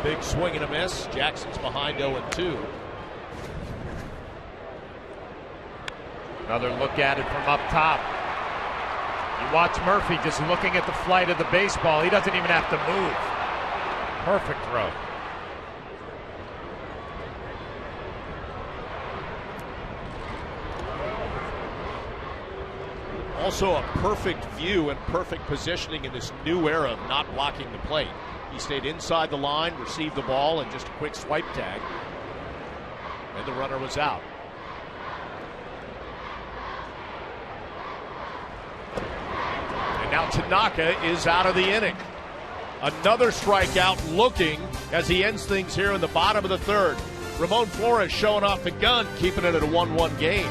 Big swing and a miss. Jackson's behind 0-2. Another look at it from up top. You watch Murphy just looking at the flight of the baseball. He doesn't even have to move. Perfect throw. Also a perfect view and perfect positioning in this new era of not blocking the plate. He stayed inside the line, received the ball, and just a quick swipe tag. And the runner was out. And now Tanaka is out of the inning. Another strikeout looking as he ends things here in the bottom of the third. Ramon Flores showing off the gun, keeping it at a 1-1 game.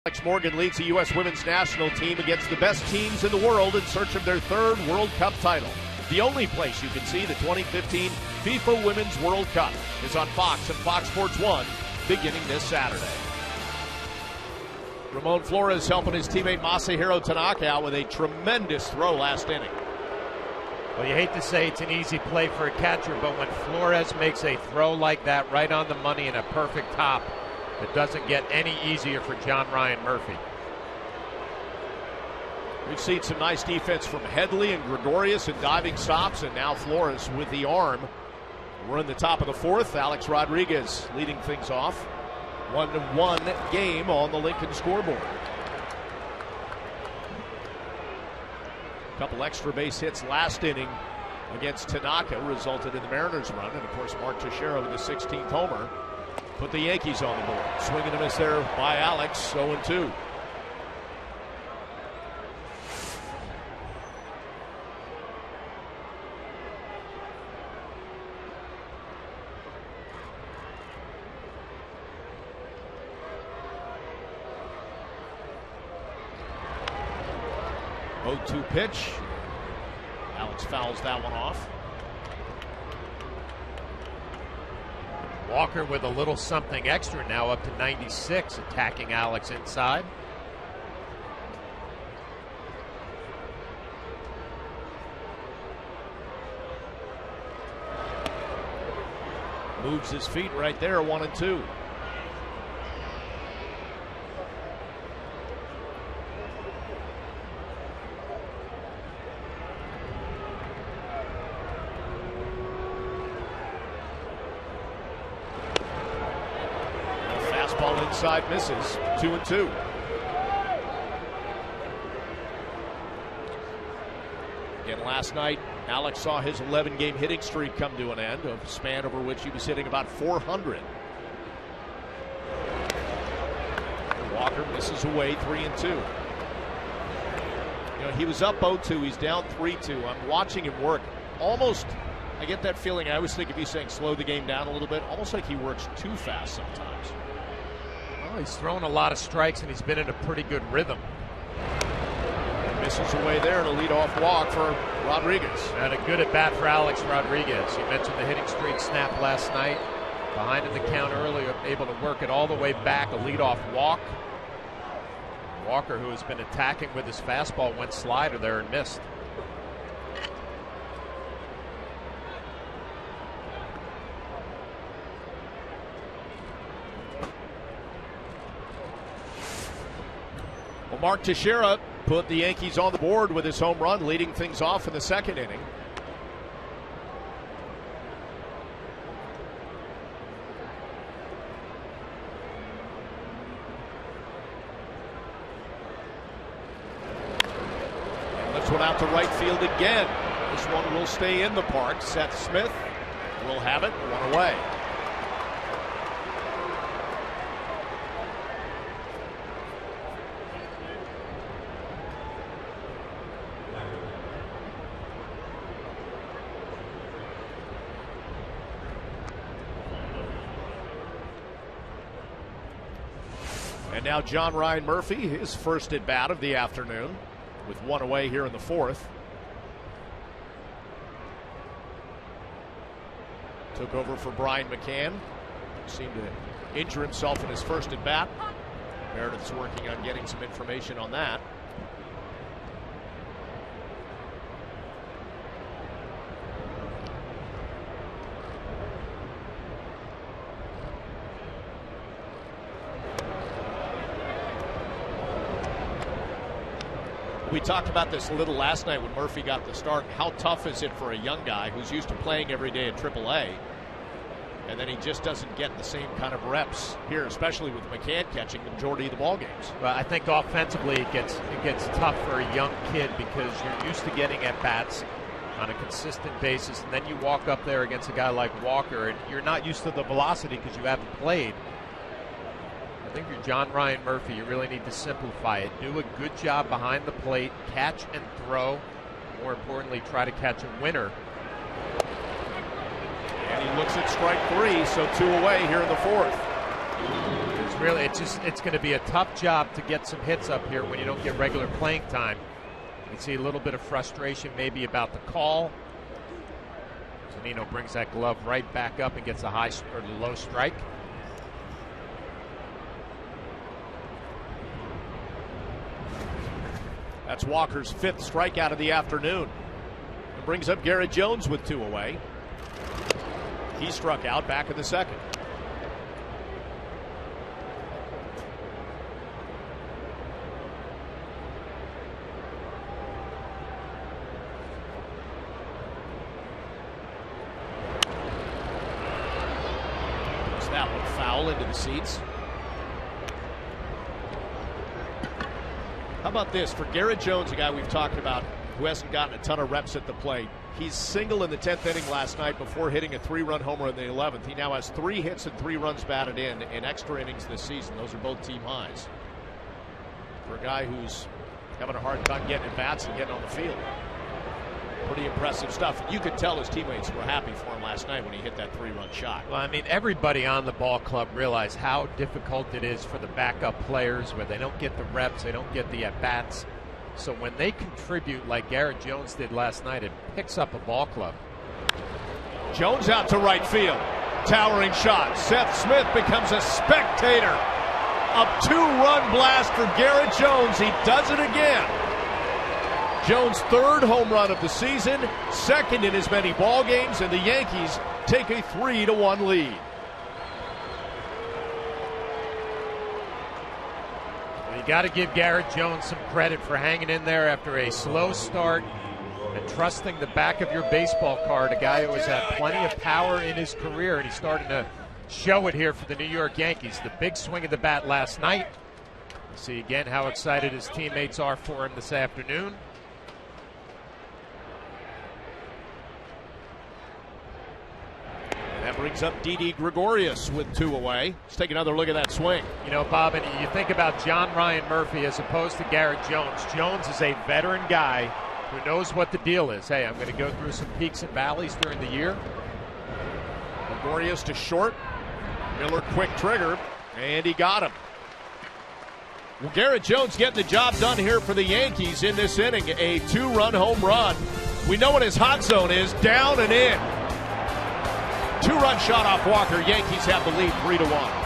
Alex Morgan leads the U.S. women's national team against the best teams in the world in search of their third World Cup title. The only place you can see the 2015 FIFA Women's World Cup is on Fox and Fox Sports 1 beginning this Saturday. Ramon Flores helping his teammate Masahiro Tanaka out with a tremendous throw last inning. Well, you hate to say it's an easy play for a catcher, but when Flores makes a throw like that right on the money and a perfect hop, it doesn't get any easier for John Ryan Murphy. We've seen some nice defense from Headley and Gregorius and diving stops, and now Flores with the arm. We're in the top of the fourth. Alex Rodriguez leading things off. 1-1 game on the Lincoln scoreboard. A couple extra base hits last inning against Tanaka resulted in the Mariners' run. And, of course, Mark Teixeira with the 16th homer put the Yankees on the board. Swing and a miss there by Alex, 0-2. Oh-2 pitch. Alex fouls that one off. Walker with a little something extra now, up to 96, attacking Alex inside. Moves his feet right there, 1-2. Inside misses, 2-2. Again, last night, Alex saw his 11-game hitting streak come to an end, a span over which he was hitting about 400. Walker misses away, 3-2. You know, he was up 0-2, he's down 3-2. I'm watching him work. Almost, I get that feeling, I always think if he's saying slow the game down a little bit, almost like he works too fast sometimes. He's thrown a lot of strikes and he's been in a pretty good rhythm. Misses away there and a leadoff walk for Rodriguez. And a good at bat for Alex Rodriguez. You mentioned the hitting streak snap last night. Behind in the count early, able to work it all the way back. A leadoff walk. Walker, who has been attacking with his fastball, went slider there and missed. Mark Teixeira put the Yankees on the board with his home run, leading things off in the second inning. And this one out to right field again. This one will stay in the park. Seth Smith will have it, one away. And now John Ryan Murphy, his first at bat of the afternoon, with one away here in the fourth. Took over for Brian McCann. Seemed to injure himself in his first at bat. Meredith's working on getting some information on that. We talked about this a little last night when Murphy got the start. How tough is it for a young guy who's used to playing every day at AAA, and then he just doesn't get the same kind of reps here, especially with McCann catching the majority of the ball games. Well, I think offensively it gets tough for a young kid because you're used to getting at bats on a consistent basis, and then you walk up there against a guy like Walker, and you're not used to the velocity because you haven't played. I think you're John Ryan Murphy. You really need to simplify it. Do a good job behind the plate. Catch and throw. More importantly, try to catch a winner. And he looks at strike three, so two away here in the fourth. It's going to be a tough job to get some hits up here when you don't get regular playing time. You can see a little bit of frustration maybe about the call. Zunino brings that glove right back up and gets a high or low strike. That's Walker's fifth strikeout of the afternoon. It brings up Garrett Jones with two away. He struck out back in the second. Puts that one foul into the seats. How about this? For Garrett Jones, a guy we've talked about who hasn't gotten a ton of reps at the plate. He's single in the 10th inning last night before hitting a 3-run homer in the 11th. He now has 3 hits and 3 runs batted in extra innings this season. Those are both team highs for a guy who's having a hard time getting at bats and getting on the field. Pretty impressive stuff. You could tell his teammates were happy for him last night when he hit that 3-run shot. Well, I mean, everybody on the ball club realized how difficult it is for the backup players where they don't get the reps, they don't get the at-bats. So when they contribute like Garrett Jones did last night, it picks up a ball club. Jones out to right field. Towering shot. Seth Smith becomes a spectator. A 2-run blast for Garrett Jones. He does it again. Jones' 3rd home run of the season, 2nd in as many ball games, and the Yankees take a 3-1 lead. You got to give Garrett Jones some credit for hanging in there after a slow start and trusting the back of your baseball card, a guy who has had plenty of power in his career, and he's starting to show it here for the New York Yankees. The big swing of the bat last night. See again how excited his teammates are for him this afternoon. That brings up Didi Gregorius with 2 away. Let's take another look at that swing. You know, Bob, and you think about John Ryan Murphy as opposed to Garrett Jones. Jones is a veteran guy who knows what the deal is. Hey, I'm going to go through some peaks and valleys during the year. Gregorius to short. Miller quick trigger, and he got him. Well, Garrett Jones getting the job done here for the Yankees in this inning. A 2-run home run. We know what his hot zone is, down and in. 2-run shot off Walker. Yankees have the lead 3-1.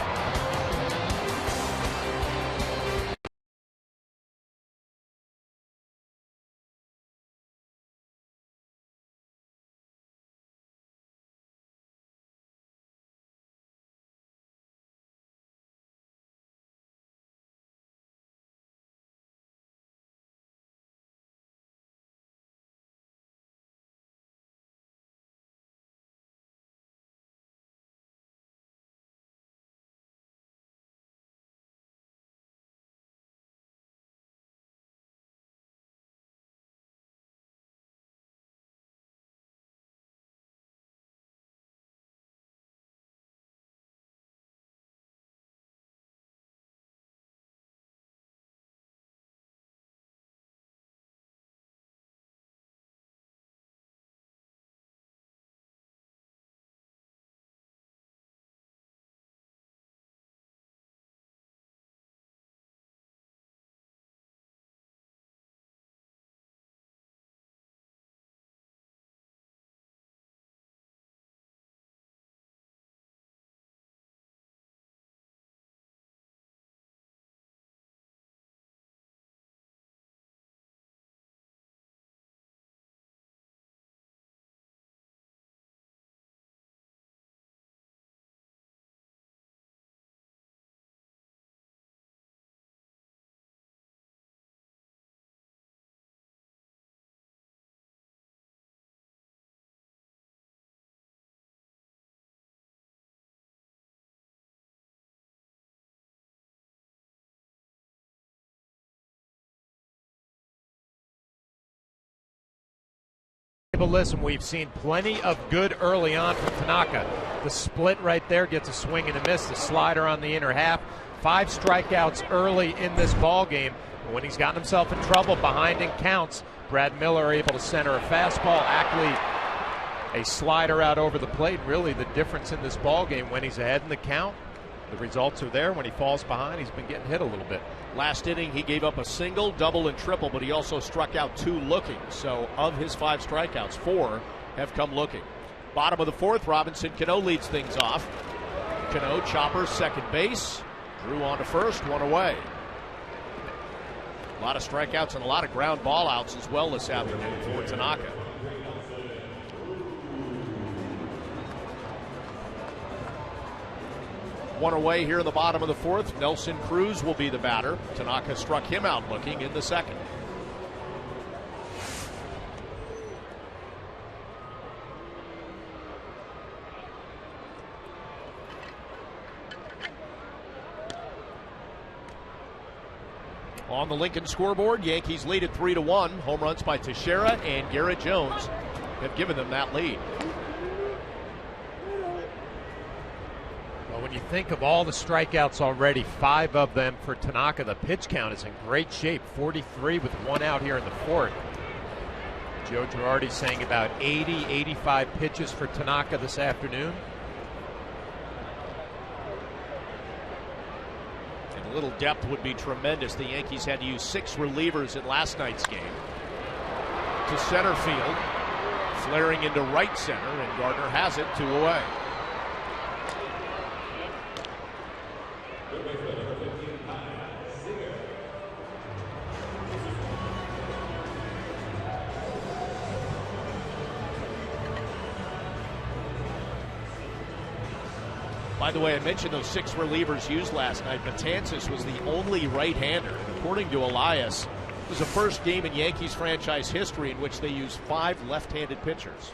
Listen, we've seen plenty of good early on from Tanaka. The split right there gets a swing and a miss. The slider on the inner half. 5 strikeouts early in this ball game. When he's gotten himself in trouble behind in counts, Brad Miller able to center a fastball. Ackley a slider out over the plate. Really the difference in this ball game when he's ahead in the count. The results are there. When he falls behind, he's been getting hit a little bit. Last inning, he gave up a single, double, and triple, but he also struck out 2 looking. So of his 5 strikeouts, 4 have come looking. Bottom of the 4th, Robinson Cano leads things off. Cano, chopper, second base. Drew on to first, 1 away. A lot of strikeouts and a lot of ground ball outs as well this afternoon for Tanaka. One away here in the bottom of the 4th. Nelson Cruz will be the batter. Tanaka struck him out looking in the 2nd. On the Lincoln scoreboard, Yankees lead at 3-1. Home runs by Teixeira and Garrett Jones have given them that lead. Well, when you think of all the strikeouts already, 5 of them for Tanaka, the pitch count is in great shape. 43 with 1 out here in the 4th. Joe Girardi saying about 80, 85 pitches for Tanaka this afternoon. A little depth would be tremendous. The Yankees had to use 6 relievers in last night's game. To center field, flaring into right center, and Gardner has it 2 away. By the way, I mentioned those 6 relievers used last night. Betances was the only right-hander. According to Elias, it was the first game in Yankees franchise history in which they used 5 left-handed pitchers.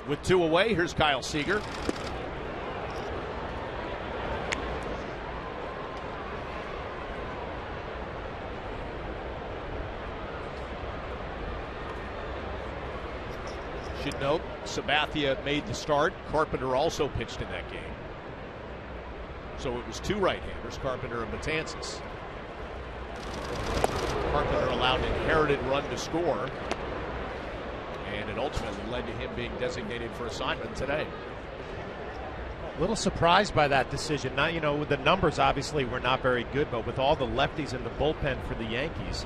With 2 away, here's Kyle Seager. Should note, Sabathia made the start. Carpenter also pitched in that game. So it was 2 right-handers, Carpenter and Betances. Carpenter allowed an inherited run to score, and it ultimately led to him being designated for assignment today. A little surprised by that decision. Not, with the numbers obviously were not very good, but with all the lefties in the bullpen for the Yankees,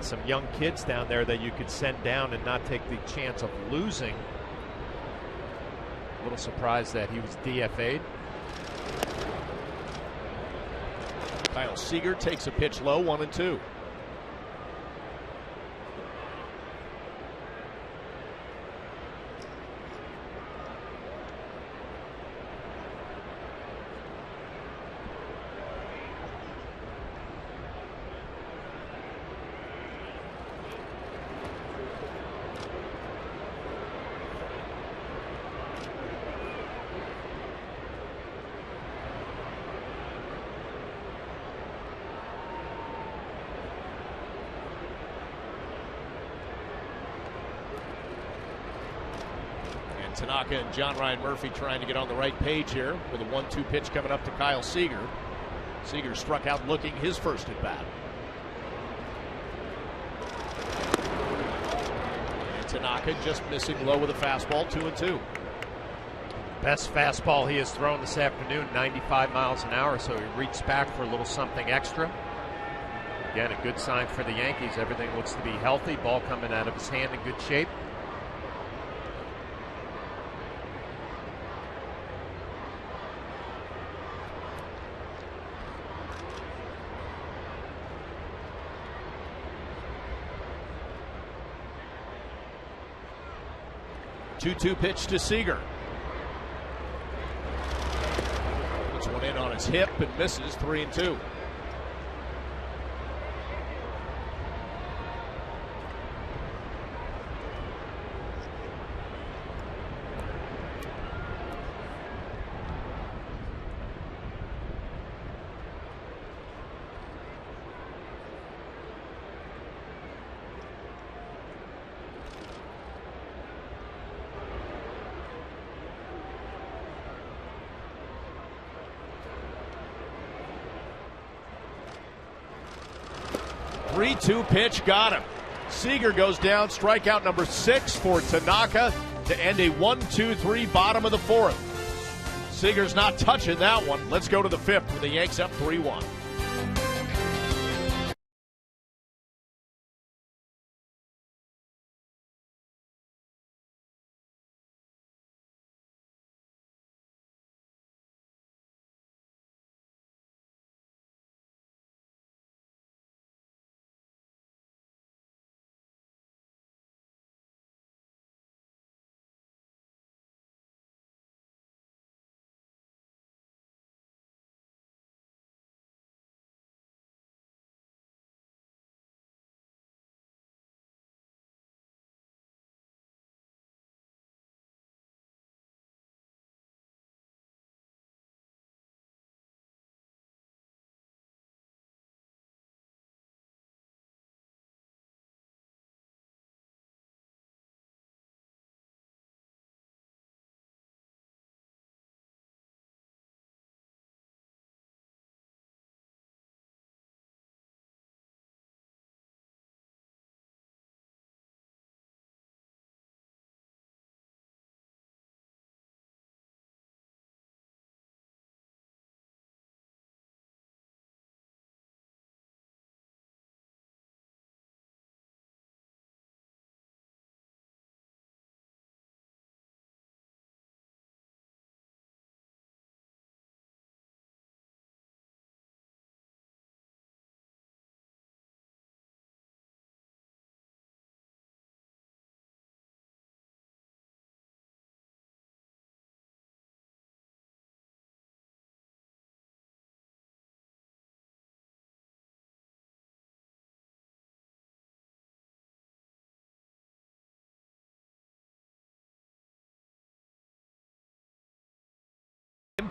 some young kids down there that you could send down and not take the chance of losing. A little surprised that he was DFA'd. Kyle Seager takes a pitch low, 1-2. Tanaka and John Ryan Murphy trying to get on the right page here with a 1-2 pitch coming up to Kyle Seager. Seager struck out looking his first at bat. And Tanaka just missing low with a fastball, 2-2. Best fastball he has thrown this afternoon, 95 miles an hour, so he reached back for a little something extra. Again, a good sign for the Yankees. Everything looks to be healthy. Ball coming out of his hand in good shape. Two pitch to Seager. Puts one in on his hip and misses, 3-2. Three-two pitch got him. Seager goes down, strikeout number 6 for Tanaka to end a 1-2-3 bottom of the 4th. Seager's not touching that one. Let's go to the 5th with the Yanks up 3-1.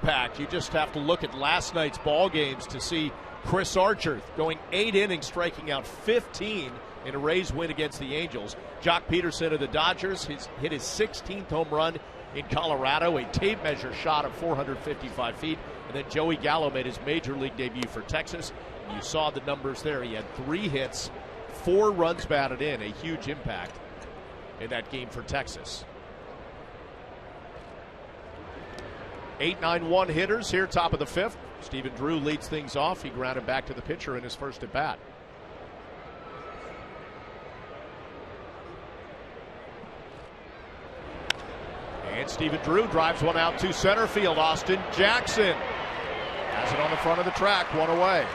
impact. You just have to look at last night's ball games to see Chris Archer going 8 innings, striking out 15 in a Rays win against the Angels. Jock Peterson of the Dodgers hit his 16th home run in Colorado, a tape measure shot of 455 feet. And then Joey Gallo made his major league debut for Texas. And you saw the numbers there. He had 3 hits, 4 runs batted in, a huge impact in that game for Texas. 8-9-1 hitters here, top of the 5th. Stephen Drew leads things off. He grounded back to the pitcher in his first at bat. And Stephen Drew drives one out to center field. Austin Jackson has it on the front of the track, one away.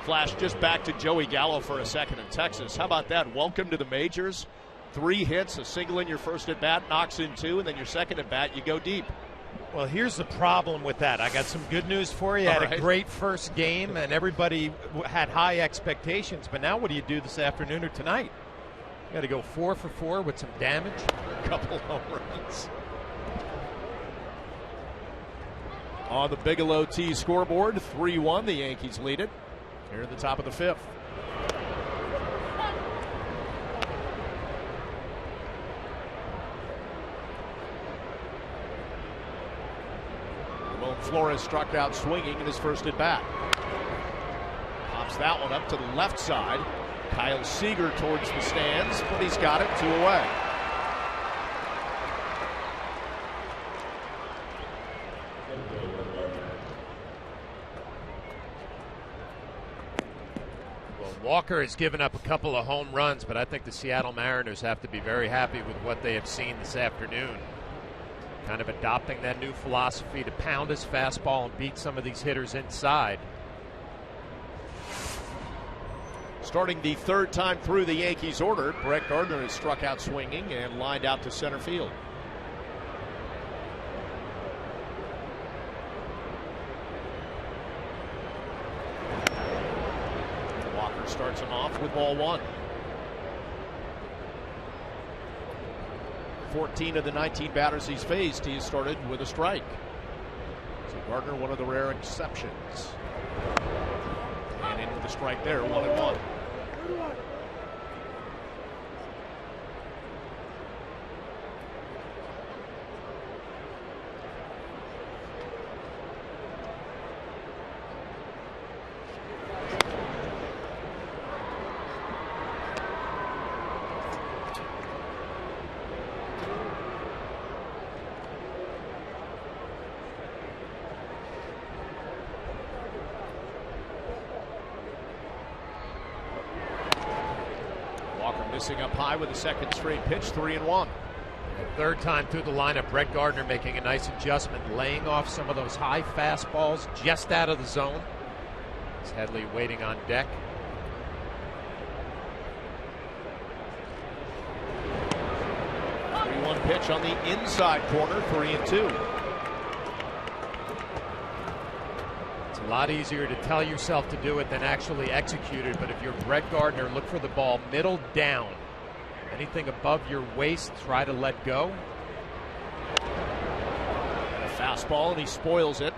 Flash just back to Joey Gallo for a second in Texas. How about that? Welcome to the majors. 3 hits, a single in your first at bat, knocks in 2, and then your second at bat, you go deep. Well, here's the problem with that. I got some good news for you. Had a great first game, and everybody had high expectations. But now what do you do this afternoon or tonight? You got to go 4 for 4 with some damage. A couple home runs. On the Bigelow T scoreboard, 3-1. The Yankees lead it here at the top of the 5th. Flores struck out swinging in his first at bat. Pops that one up to the left side. Kyle Seager towards the stands, but he's got it, 2 away. Well, Walker has given up a couple of home runs, but I think the Seattle Mariners have to be very happy with what they have seen this afternoon. Kind of adopting that new philosophy to pound his fastball and beat some of these hitters inside. Starting the 3rd time through the Yankees order, Brett Gardner has struck out swinging and lined out to center field. Walker starts him off with ball 1. 14 of the 19 batters he's faced, he has started with a strike. So Gardner, one of the rare exceptions. And in with the strike there, 1-1. Missing up high with a second straight pitch, 3-1. The 3rd time through the lineup, Brett Gardner making a nice adjustment, laying off some of those high fastballs just out of the zone. It's Headley waiting on deck. One pitch on the inside corner, 3-2. A lot easier to tell yourself to do it than actually execute it, but if you're Brett Gardner, look for the ball middle down. Anything above your waist, try to let go. And a fastball, and he spoils it.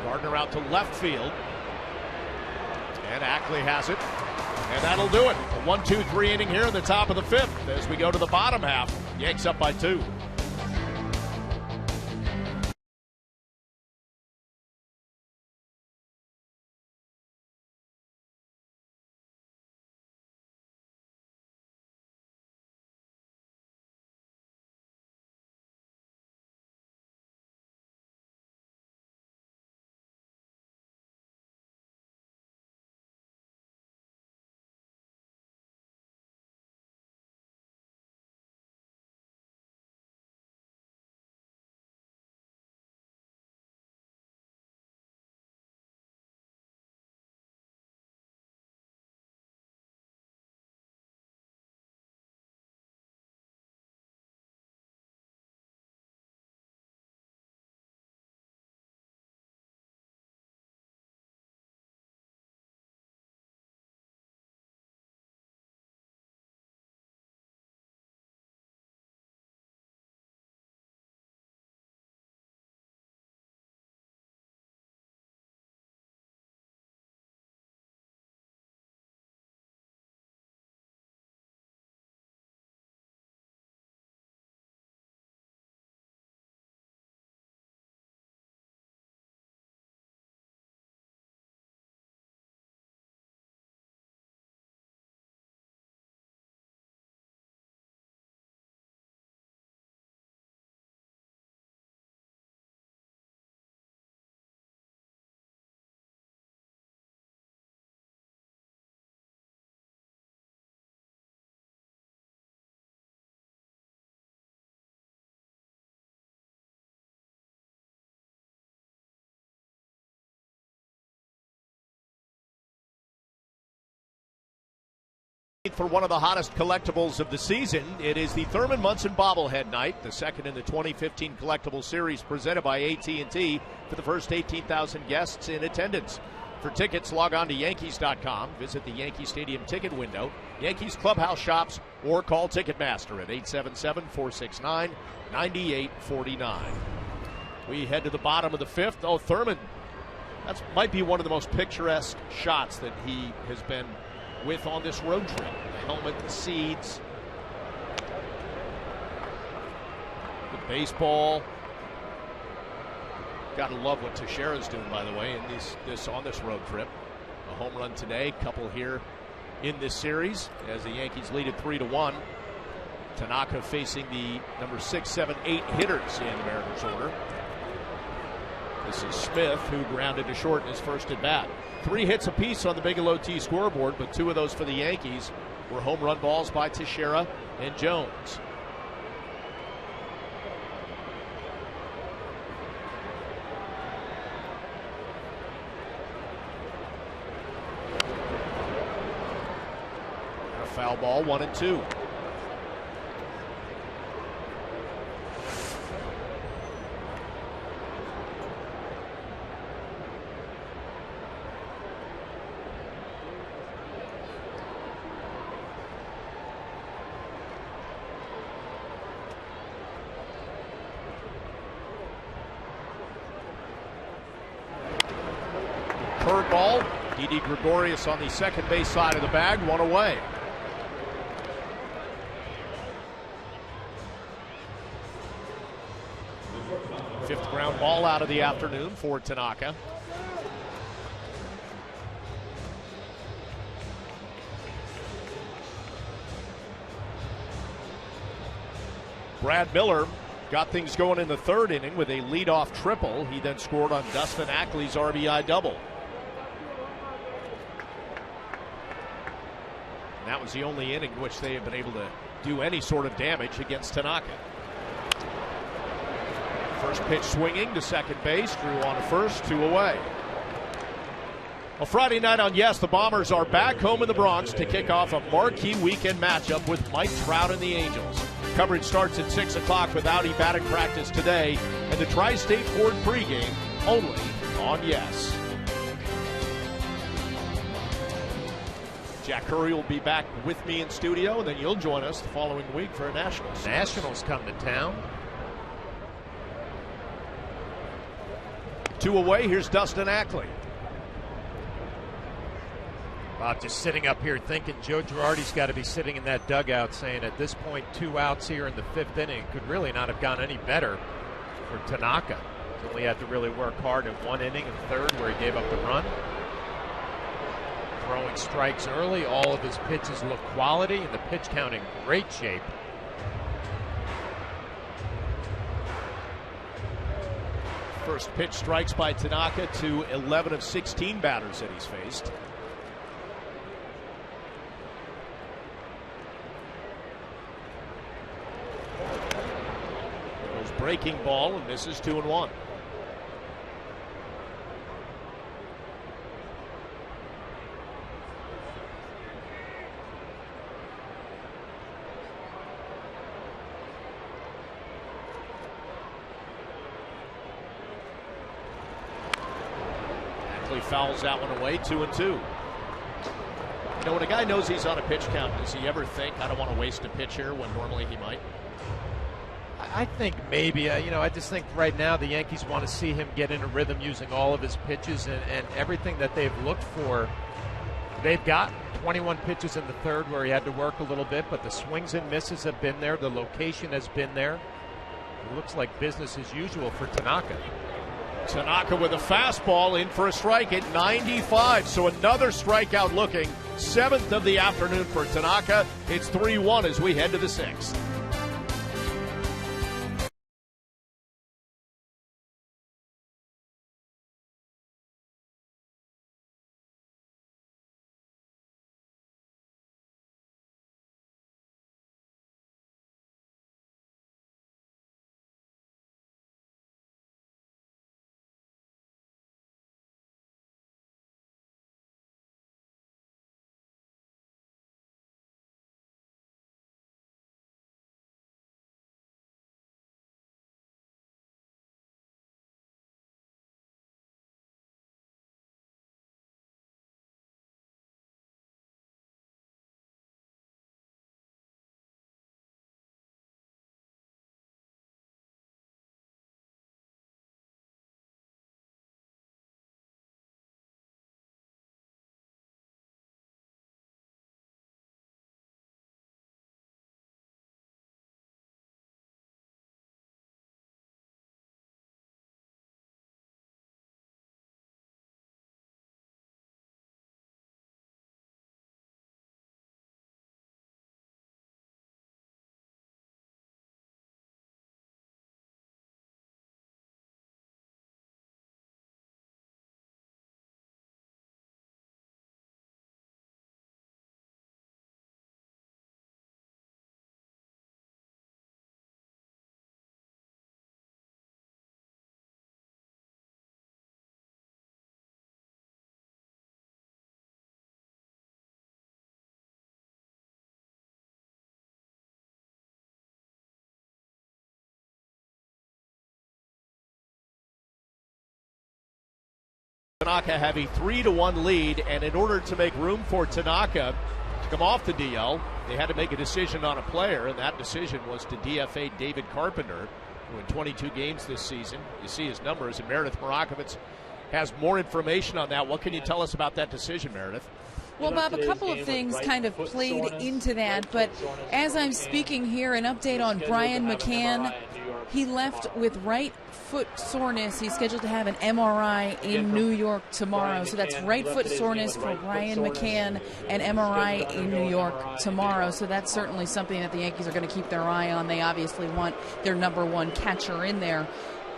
Gardner out to left field. And Ackley has it. And that'll do it. A 1-2-3 inning here in the top of the 5th as we go to the bottom half. Yanks up by 2. for one of the hottest collectibles of the season. It is the Thurman Munson bobblehead night, the second in the 2015 collectible series presented by AT&T for the first 18,000 guests in attendance. For tickets, log on to Yankees.com, visit the Yankee Stadium ticket window, Yankees clubhouse shops, or call Ticketmaster at 877-469-9849. We head to the bottom of the fifth. Oh, Thurman, that might be one of the most picturesque shots that he has been with on this road trip. The helmet, the seeds, the baseball. Got to love what Teixeira's doing, by the way, in on this road trip. A home run today, couple here in this series as the Yankees lead it 3-1. Tanaka facing the number 6, 7, 8 hitters in the Mariners order. This is Smith, who grounded to short in his first at bat. 3 hits apiece on the Bigelow T scoreboard, but 2 of those for the Yankees were home run balls by Teixeira and Jones. A foul ball, 1-2. Curveball. Didi Gregorius on the second base side of the bag, 1 away. Fifth ground ball out of the afternoon for Tanaka. Brad Miller got things going in the third inning with a leadoff triple. He then scored on Dustin Ackley's RBI double. And that was the only inning in which they have been able to do any sort of damage against Tanaka. First pitch swinging to second base, Drew on to first, 2 away. Well, Friday night on Yes, the Bombers are back home in the Bronx to kick off a marquee weekend matchup with Mike Trout and the Angels. Coverage starts at 6 o'clock with Audi batting practice today and the Tri-State Ford pregame only on Yes. Jack Curry will be back with me in studio, and then you'll join us the following week for a Nationals. Nationals come to town. 2 away, here's Dustin Ackley. Bob, just sitting up here thinking Joe Girardi's got to be sitting in that dugout saying at this point 2 outs here in the 5th inning could really not have gone any better for Tanaka. He's only had to really work hard in 1 inning and 3rd where he gave up the run. Throwing strikes early, all of his pitches look quality, and the pitch count in great shape. First pitch strikes by Tanaka to 11 of 16 batters that he's faced. Goes breaking ball and misses 2-1. Fouls that one away, 2-2. You know, when a guy knows he's on a pitch count, does he ever think, I don't want to waste a pitch here when normally he might? I think maybe. I just think right now the Yankees want to see him get in a rhythm using all of his pitches and everything that they've looked for. They've got 21 pitches in the 3rd where he had to work a little bit, but the swings and misses have been there. The location has been there. It looks like business as usual for Tanaka. Tanaka with a fastball in for a strike at 95. So another strikeout looking. 7th of the afternoon for Tanaka. It's 3-1 as we head to the 6th. Tanaka have a 3-1 lead, and in order to make room for Tanaka to come off the DL, they had to make a decision on a player, and that decision was to DFA David Carpenter, who in 22 games this season, you see his numbers, and Meredith Marakovitz has more information on that. What can you tell us about that decision, Meredith? Well, Bob, a couple of things kind of played into that, but as I'm speaking here, an update on Brian McCann. He left with right foot soreness. He's scheduled to have an MRI in New York tomorrow. So that's right foot soreness for Brian McCann, and MRI in New York tomorrow. So that's certainly something that the Yankees are going to keep their eye on. They obviously want their number one catcher in there.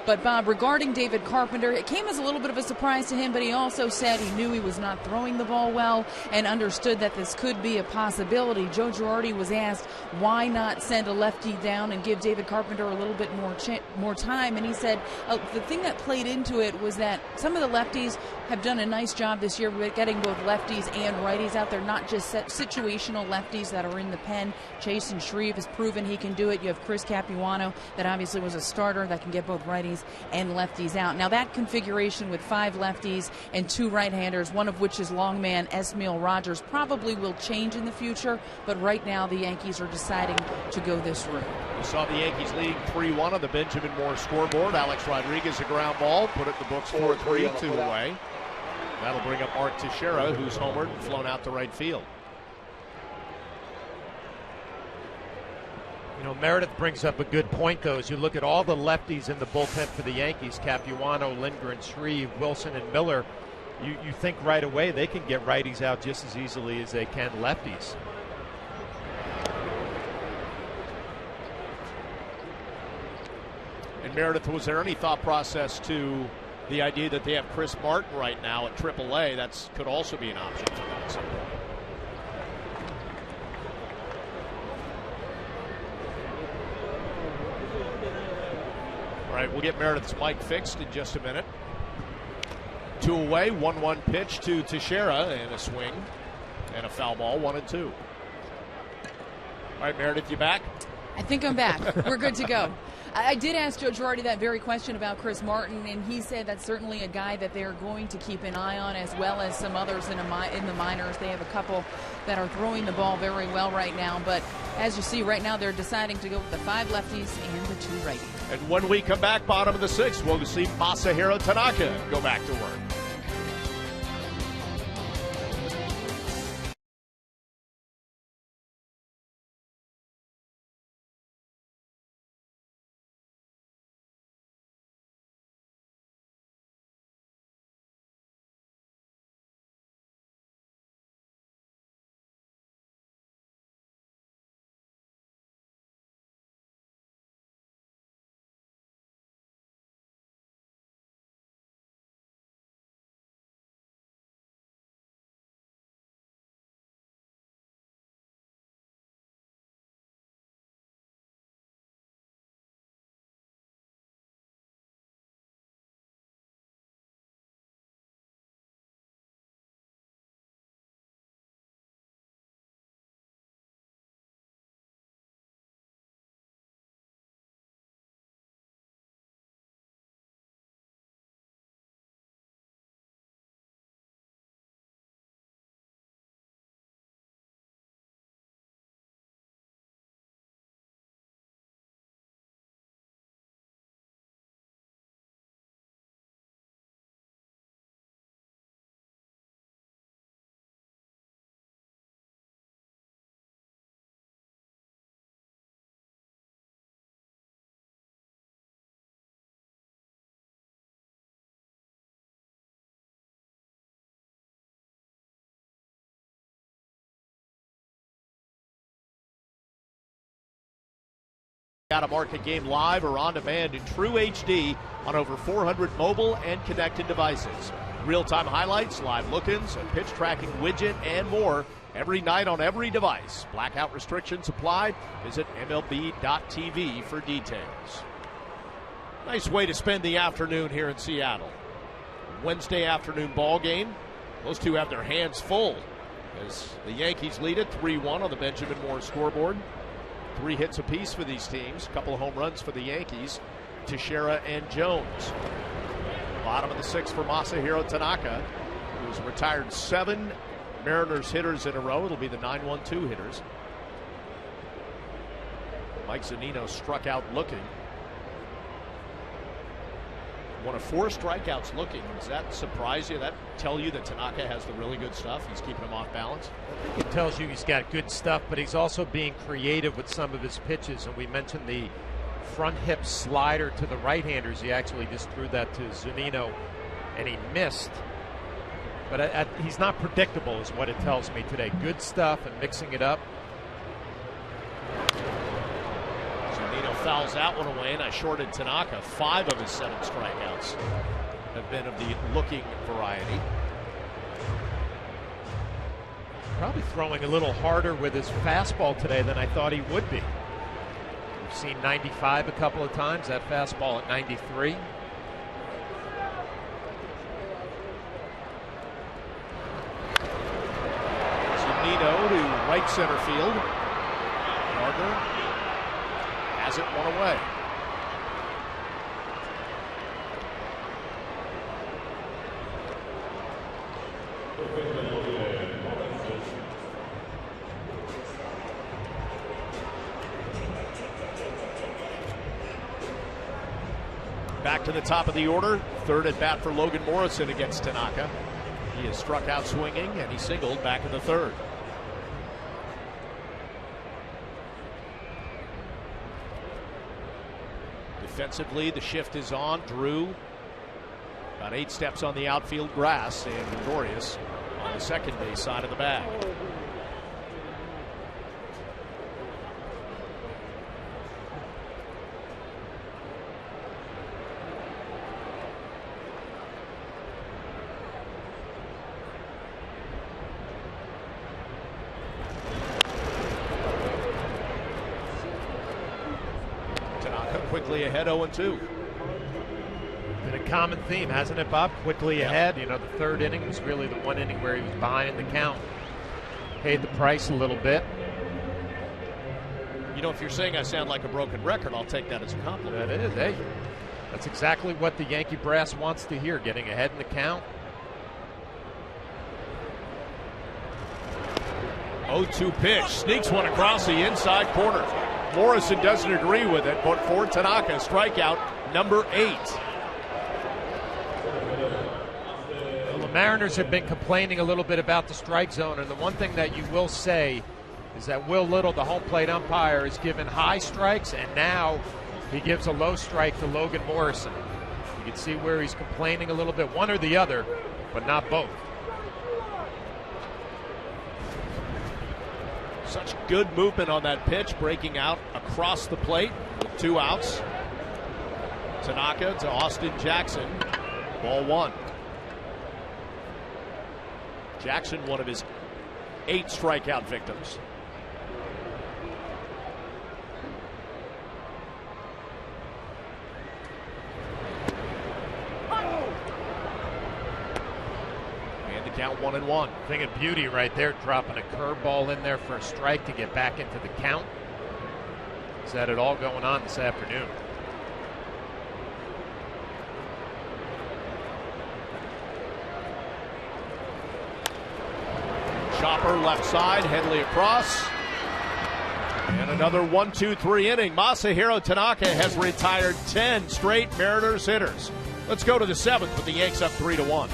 But, Bob, regarding David Carpenter, it came as a little bit of a surprise to him, but he also said he knew he was not throwing the ball well and understood that this could be a possibility. Joe Girardi was asked why not send a lefty down and give David Carpenter a little bit more time, and he said the thing that played into it was that some of the lefties have done a nice job this year with getting both lefties and righties out there, not just situational lefties that are in the pen. Jason Shreve has proven he can do it. You have Chris Capuano, that obviously was a starter, that can get both righties and lefties out. Now that configuration with 5 lefties and 2 right-handers, one of which is longman Esmail Rogers, probably will change in the future, but right now the Yankees are deciding to go this route. We saw the Yankees leading 3-1 on the Benjamin Moore scoreboard. Alex Rodriguez, a ground ball, put it in the books 4-3, 2 away. That'll bring up Mark Teixeira, who's homered and flown out to right field. You know, Meredith brings up a good point, though, as you look at all the lefties in the bullpen for the Yankees, Capuano, Lindgren, Shreve, Wilson, and Miller, you think right away they can get righties out just as easily as they can lefties. And Meredith, was there any thought process to the idea that they have Chris Martin right now at AAA? That could also be an option for them at some point. All right, we'll get Meredith's mic fixed in just a minute. 2 away, 1-1 pitch to Teixeira, and a swing and a foul ball, 1-2. All right, Meredith, you back? I think I'm back. We're good to go. I did ask Joe Girardi that very question about Chris Martin, and he said that's certainly a guy that they're going to keep an eye on, as well as some others in the minors. They have a couple that are throwing the ball very well right now, but as you see right now, they're deciding to go with the 5 lefties and the 2 righties. And when we come back, bottom of the 6th, we'll see Masahiro Tanaka go back to work. Got to mark a game live or on demand in true HD on over 400 mobile and connected devices. Real-time highlights, live look-ins, a pitch tracking widget, and more every night on every device. Blackout restrictions apply. Visit MLB.tv for details. Nice way to spend the afternoon here in Seattle. Wednesday afternoon ball game. Those two have their hands full as the Yankees lead it 3-1 on the Benjamin Moore scoreboard. 3 hits apiece for these teams. A couple of home runs for the Yankees, Teixeira and Jones. Bottom of the 6th for Masahiro Tanaka, who's retired 7 Mariners hitters in a row. It'll be the 9-1-2 hitters. Mike Zunino struck out looking. One of 4 strikeouts looking. Does that surprise you? That tell you that Tanaka has the really good stuff? He's keeping him off balance? It tells you he's got good stuff, but he's also being creative with some of his pitches. And we mentioned the front hip slider to the right-handers. He actually just threw that to Zunino, and he missed. But he's not predictable is what it tells me today. Good stuff and mixing it up. Zunino fouls that one away, and I shorted Tanaka. 5 of his 7 strikeouts have been of the looking variety. Probably throwing a little harder with his fastball today than I thought he would be. We've seen 95 a couple of times, that fastball at 93. Zunino to right center field. Gardner has it one away. Back to the top of the order. 3rd at bat for Logan Morrison against Tanaka. He has struck out swinging, and he singled back in the 3rd. Defensively, the shift is on. Drew, about 8 steps on the outfield grass, and Gregorius on the second base side of the bag. Quickly ahead, 0-2. Been a common theme, hasn't it, Bob? Quickly ahead. You know, the 3rd inning was really the one inning where he was behind in the count. Paid the price a little bit. You know, if you're saying I sound like a broken record, I'll take that as a compliment. That is, hey. That's exactly what the Yankee brass wants to hear, getting ahead in the count. 0-2 pitch. Sneaks one across the inside corner. Morrison doesn't agree with it, but for Tanaka, strikeout number 8. Well, the Mariners have been complaining a little bit about the strike zone, and the one thing that you will say is that Will Little, the home plate umpire, is given high strikes, and now he gives a low strike to Logan Morrison. You can see where he's complaining a little bit, one or the other, but not both. Such good movement on that pitch, breaking out across the plate with 2 outs. Tanaka to Austin Jackson. Ball 1. Jackson, one of his 8 strikeout victims. Count 1-1. Thing of beauty right there, dropping a curveball in there for a strike to get back into the count. Is that it all going on this afternoon? Chopper left side, Headley across. And another 1-2-3 inning. Masahiro Tanaka has retired 10 straight Mariners hitters. Let's go to the 7th with the Yanks up 3-1.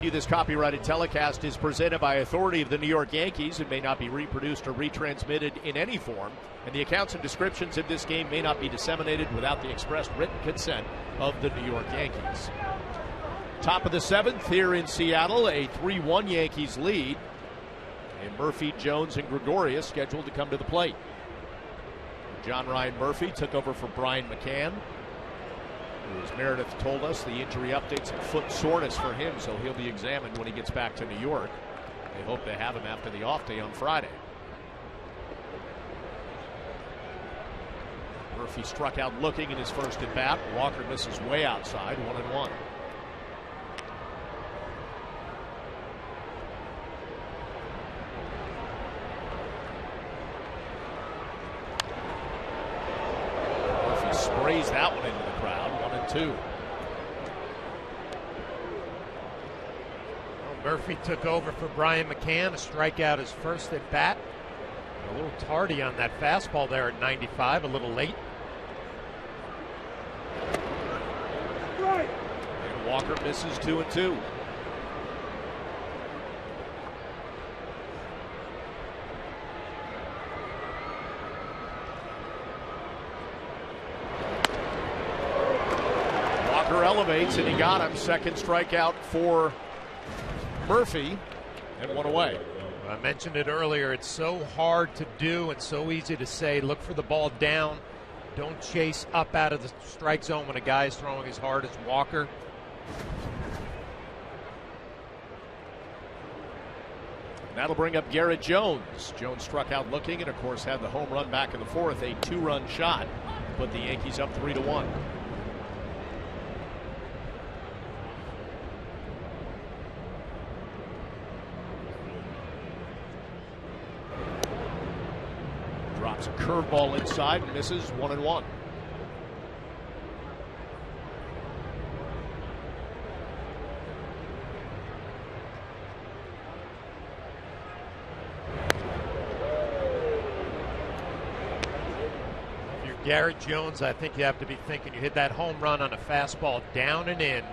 you this copyrighted telecast is presented by authority of the New York Yankees. It may not be reproduced or retransmitted in any form, and the accounts and descriptions of this game may not be disseminated without the express written consent of the New York Yankees. Top of the 7th here in Seattle, a 3-1 Yankees lead. And Murphy, Jones, and Gregorius scheduled to come to the plate. John Ryan Murphy took over for Brian McCann, who, as Meredith told us, the injury updates and foot soreness for him, so he'll be examined when he gets back to New York. They hope to have him after the off day on Friday. Murphy struck out looking in his first at bat. Walker misses way outside, 1-1. Sprays that one into the crowd, 1-2. Well, Murphy took over for Brian McCann, a strikeout his first at bat. A little tardy on that fastball there at 95, a little late. Right. And Walker misses 2-2. Elevates, and he got him. Second strikeout for Murphy, and one away. I mentioned it earlier. It's so hard to do and so easy to say, look for the ball down. Don't chase up out of the strike zone when a guy is throwing as hard as Walker. That'll bring up Garrett Jones. Jones struck out looking and, of course, had the home run back in the 4th, a 2-run shot. Put the Yankees up 3-1. Drops a curveball inside and misses, 1-1. If you're Garrett Jones, I think you have to be thinking you hit that home run on a fastball down and in.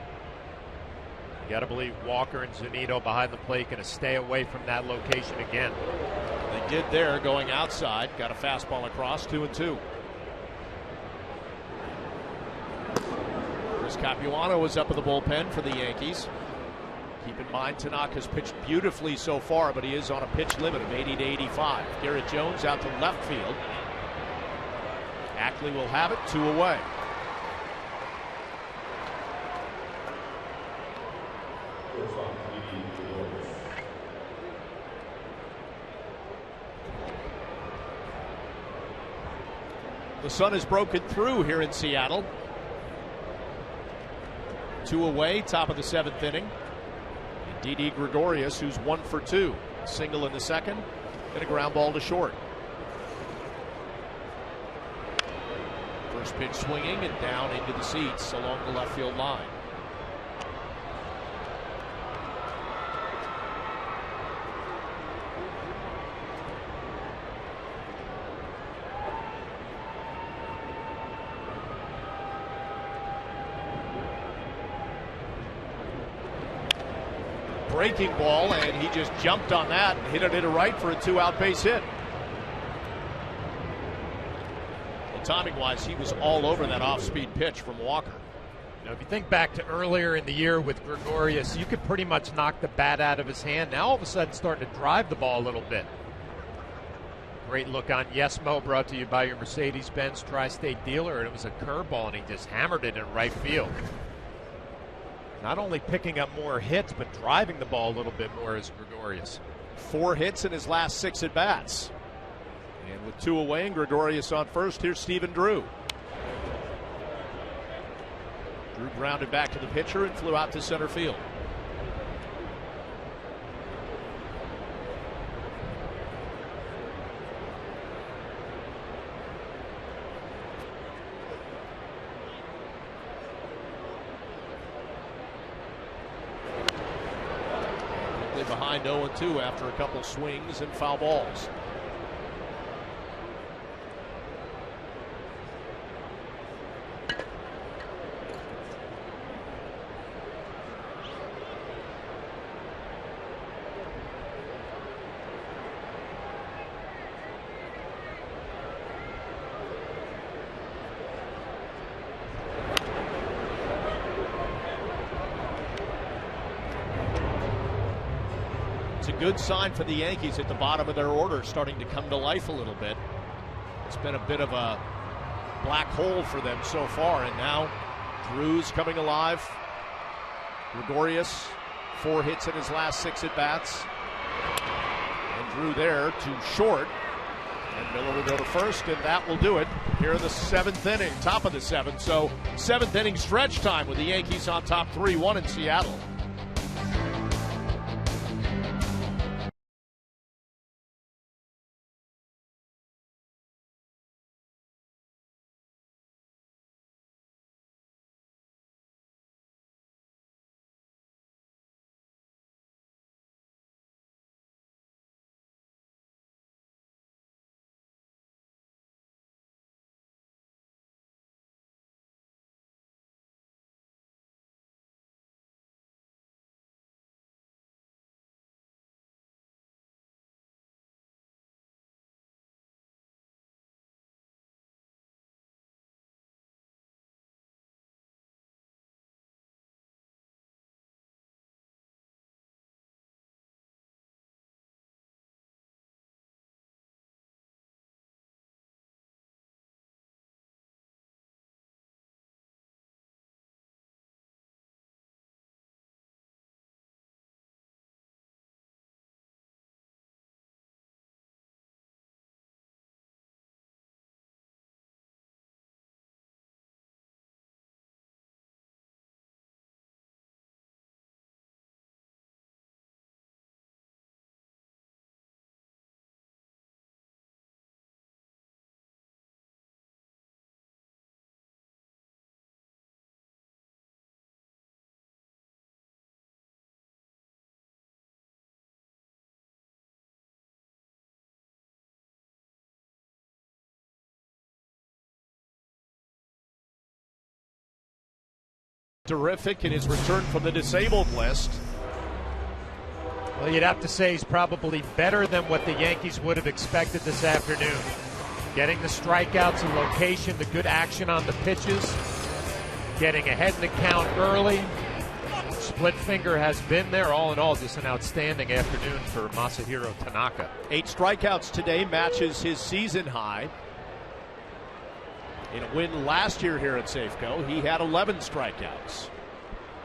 You got to believe Walker and Zunino behind the plate going to stay away from that location again. They did there, going outside. Got a fastball across, 2-2. Chris Capuano was up in the bullpen for the Yankees. Keep in mind, Tanaka's pitched beautifully so far, but he is on a pitch limit of 80 to 85. Garrett Jones out to left field. Ackley will have it, 2 away. The sun has broken through here in Seattle. 2 away, top of the 7th inning. Didi Gregorius, who's 1 for 2. A single in the 2nd, and a ground ball to short. First pitch swinging and down into the seats along the left field line. Breaking ball, and he just jumped on that and hit it into right for a 2-out base hit. Well, timing-wise, he was all over that off-speed pitch from Walker. Now, if you think back to earlier in the year with Gregorius, you could pretty much knock the bat out of his hand. Now, all of a sudden, starting to drive the ball a little bit. Great look on Yesmo, brought to you by your Mercedes-Benz Tri-State dealer, and it was a curveball, and he just hammered it in right field. Not only picking up more hits, but driving the ball a little bit more as Gregorius. 4 hits in his last 6 at-bats. And with 2 away and Gregorius on first, here's Stephen Drew. Drew grounded back to the pitcher and flew out to center field. Behind 0-2 after a couple swings and foul balls. good sign for the Yankees at the bottom of their order, starting to come to life a little bit. It's been a bit of a black hole for them so far, and now Drew's coming alive. Gregorius, 4 hits in his last 6 at-bats. And Drew there to short. And Miller will go to first, and that will do it here in the 7th inning, top of the 7th. So 7th inning stretch time with the Yankees on top 3-1 in Seattle. Terrific in his return from the disabled list. Well, you'd have to say he's probably better than what the Yankees would have expected this afternoon. Getting the strikeouts and location, the good action on the pitches, getting ahead in the count early. Split finger has been there. All in all, just an outstanding afternoon for Masahiro Tanaka. 8 strikeouts today, matches his season high. In a win last year here at Safeco, he had 11 strikeouts.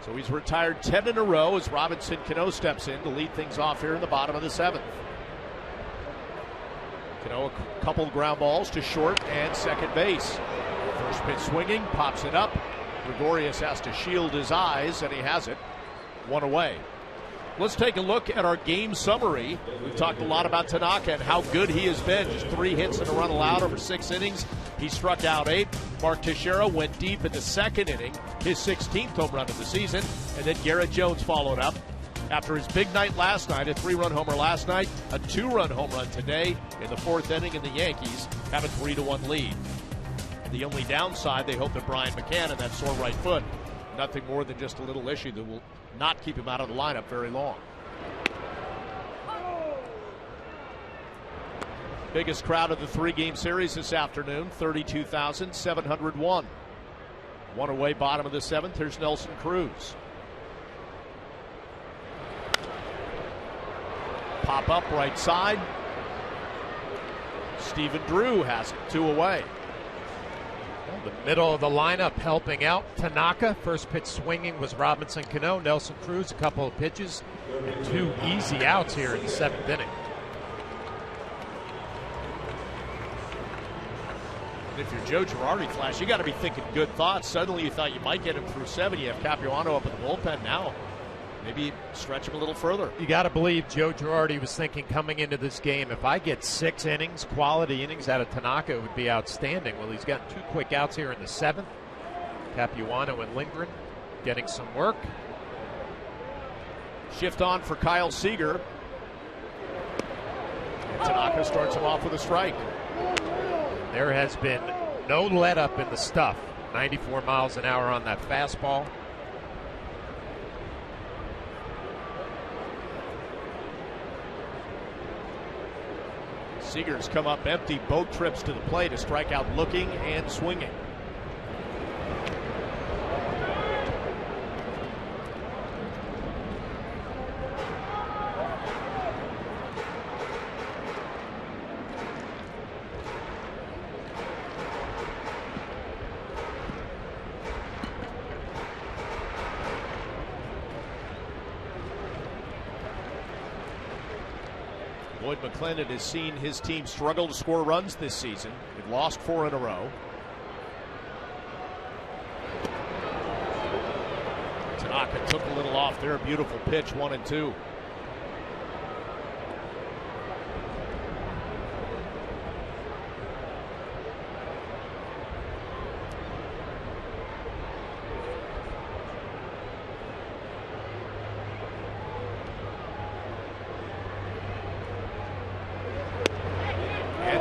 So he's retired 10 in a row as Robinson Cano steps in to lead things off here in the bottom of the 7th. Cano a couple ground balls to short and second base. First pitch swinging, pops it up. Gregorius has to shield his eyes, and he has it. 1 away. Let's take a look at our game summary. We've talked a lot about Tanaka and how good he has been. Just 3 hits and a run allowed over 6 innings. He struck out 8. Mark Teixeira went deep in the 2nd inning, his 16th home run of the season. And then Garrett Jones followed up. After his big night last night, a 3-run homer last night, a 2-run home run today in the 4th inning, and the Yankees have a 3-1 lead. The only downside, they hope that Brian McCann and that sore right foot, nothing more than just a little issue that will not keep him out of the lineup very long. Biggest crowd of the 3-game series this afternoon, 32,701. 1 away, bottom of the 7th. Here's Nelson Cruz. Pop up right side. Stephen Drew has it, 2 away. The middle of the lineup helping out Tanaka. First pitch swinging was Robinson Cano. Nelson Cruz, a couple of pitches, and 2 easy outs here in the 7th inning. And if you're Joe Girardi, Flash, you got to be thinking good thoughts. Suddenly you thought you might get him through 7. You have Capuano up in the bullpen now. Maybe stretch him a little further. You got to believe Joe Girardi was thinking coming into this game, if I get 6 innings, quality innings out of Tanaka, it would be outstanding. Well, he's gotten 2 quick outs here in the 7th. Capuano and Lindgren getting some work. Shift on for Kyle Seager. And Tanaka starts him off with a strike. There has been no let up in the stuff. 94 miles an hour on that fastball. Seager's come up empty both trips to the plate, a strikeout looking and swinging. Lloyd McClendon has seen his team struggle to score runs this season. They've lost 4 in a row. Tanaka took a little off there. Beautiful pitch, 1-2.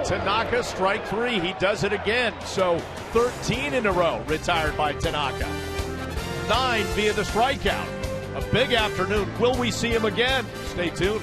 Tanaka, strike 3. He does it again. So 13 in a row retired by Tanaka. 9 via the strikeout. A big afternoon. Will we see him again? Stay tuned.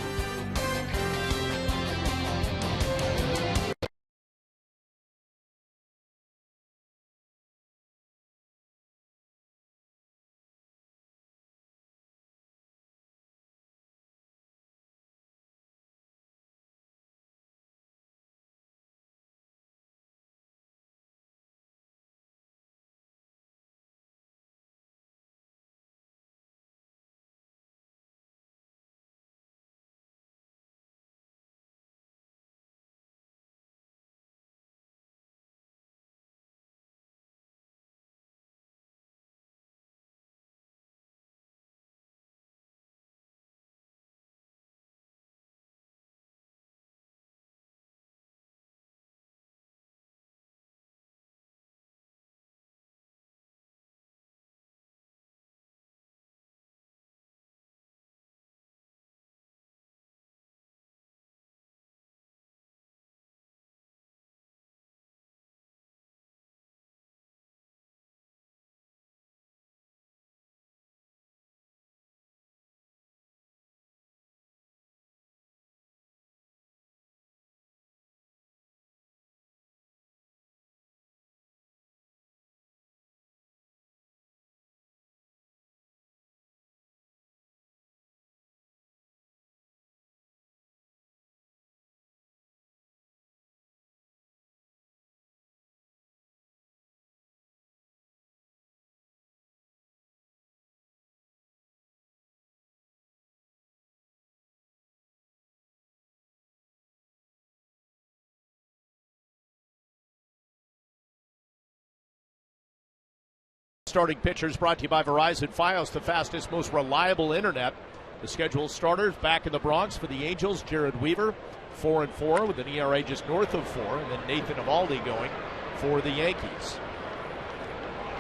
Starting pitchers brought to you by Verizon Fios, the fastest, most reliable internet. The scheduled starters back in the Bronx for the Angels, Jared Weaver, 4-4 with an ERA just north of 4, and then Nathan Eovaldi going for the Yankees.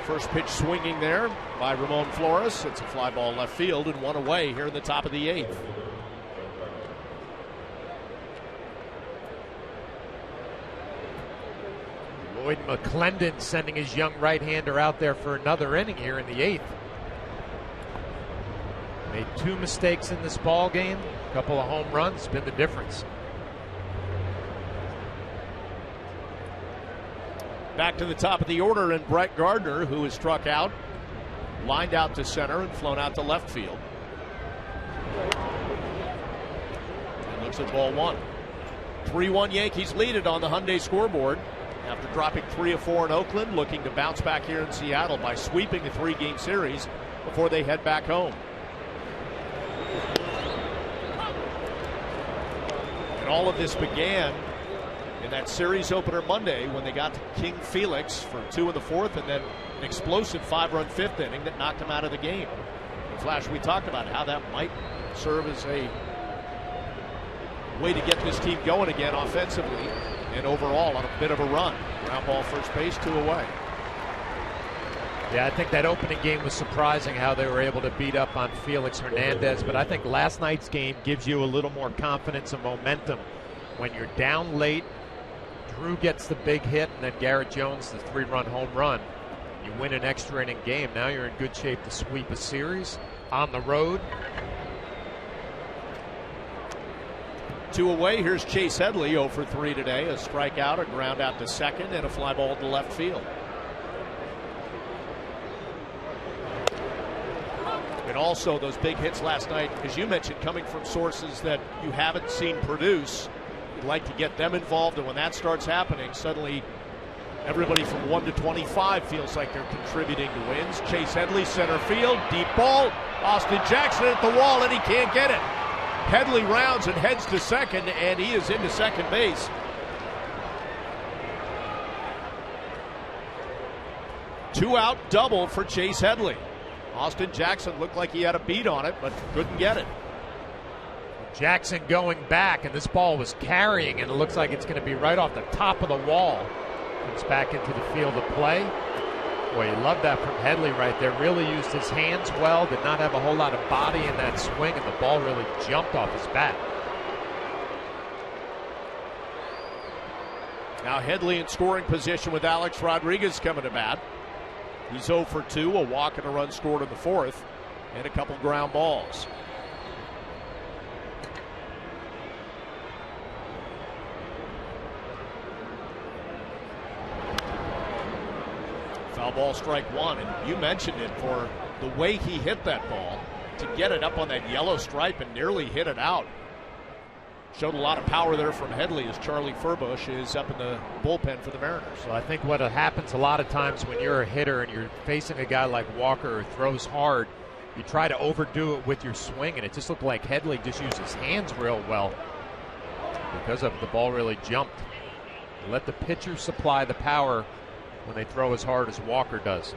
First pitch swinging there by Ramon Flores. It's a fly ball left field and 1 away here in the top of the 8th. Lloyd McClendon sending his young right-hander out there for another inning here in the 8th. Made 2 mistakes in this ball game. A couple of home runs, been the difference. Back to the top of the order, and Brett Gardner, who is struck out, lined out to center and flown out to left field. And looks at ball 1. 3-1 Yankees lead it on the Hyundai scoreboard. After dropping 3 of 4 in Oakland, looking to bounce back here in Seattle by sweeping a 3-game series before they head back home. And all of this began in that series opener Monday when they got to King Felix for 2 in the 4th, and then an explosive 5-run 5th inning that knocked them out of the game. In Flash, we talked about how that might serve as a way to get this team going again offensively. And overall, on a bit of a run. Ground ball first base, 2 away. Yeah, I think that opening game was surprising how they were able to beat up on Felix Hernandez. But I think last night's game gives you a little more confidence and momentum. When you're down late, Drew gets the big hit, and then Garrett Jones, the 3-run home run. You win an extra inning game. Now you're in good shape to sweep a series on the road. 2 away. Here's Chase Headley, 0 for 3 today. A strikeout, a ground out to second, and a fly ball to left field. And also those big hits last night, as you mentioned, coming from sources that you haven't seen produce. You'd like to get them involved, and when that starts happening, suddenly everybody from 1 to 25 feels like they're contributing to wins. Chase Headley, center field, deep ball. Austin Jackson at the wall, and he can't get it. Headley rounds and heads to second, and he is into second base. Two-out double for Chase Headley. Austin Jackson looked like he had a beat on it, but couldn't get it. Jackson going back, and this ball was carrying, and it looks like it's going to be right off the top of the wall. It's back into the field of play. Boy, you love that from Headley right there. Really used his hands well, did not have a whole lot of body in that swing, and the ball really jumped off his bat. Now Headley in scoring position with Alex Rodriguez coming to bat. He's 0 for 2, a walk and a run scored in the fourth, and a couple ground balls. Foul ball, strike one, and you mentioned it for the way he hit that ball to get it up on that yellow stripe and nearly hit it out. Showed a lot of power there from Headley as Charlie Furbush is up in the bullpen for the Mariners. So I think what happens a lot of times when you're a hitter and you're facing a guy like Walker who throws hard, you try to overdo it with your swing, and it just looked like Headley just used his hands real well because of the ball really jumped. Let the pitcher supply the power when they throw as hard as Walker does.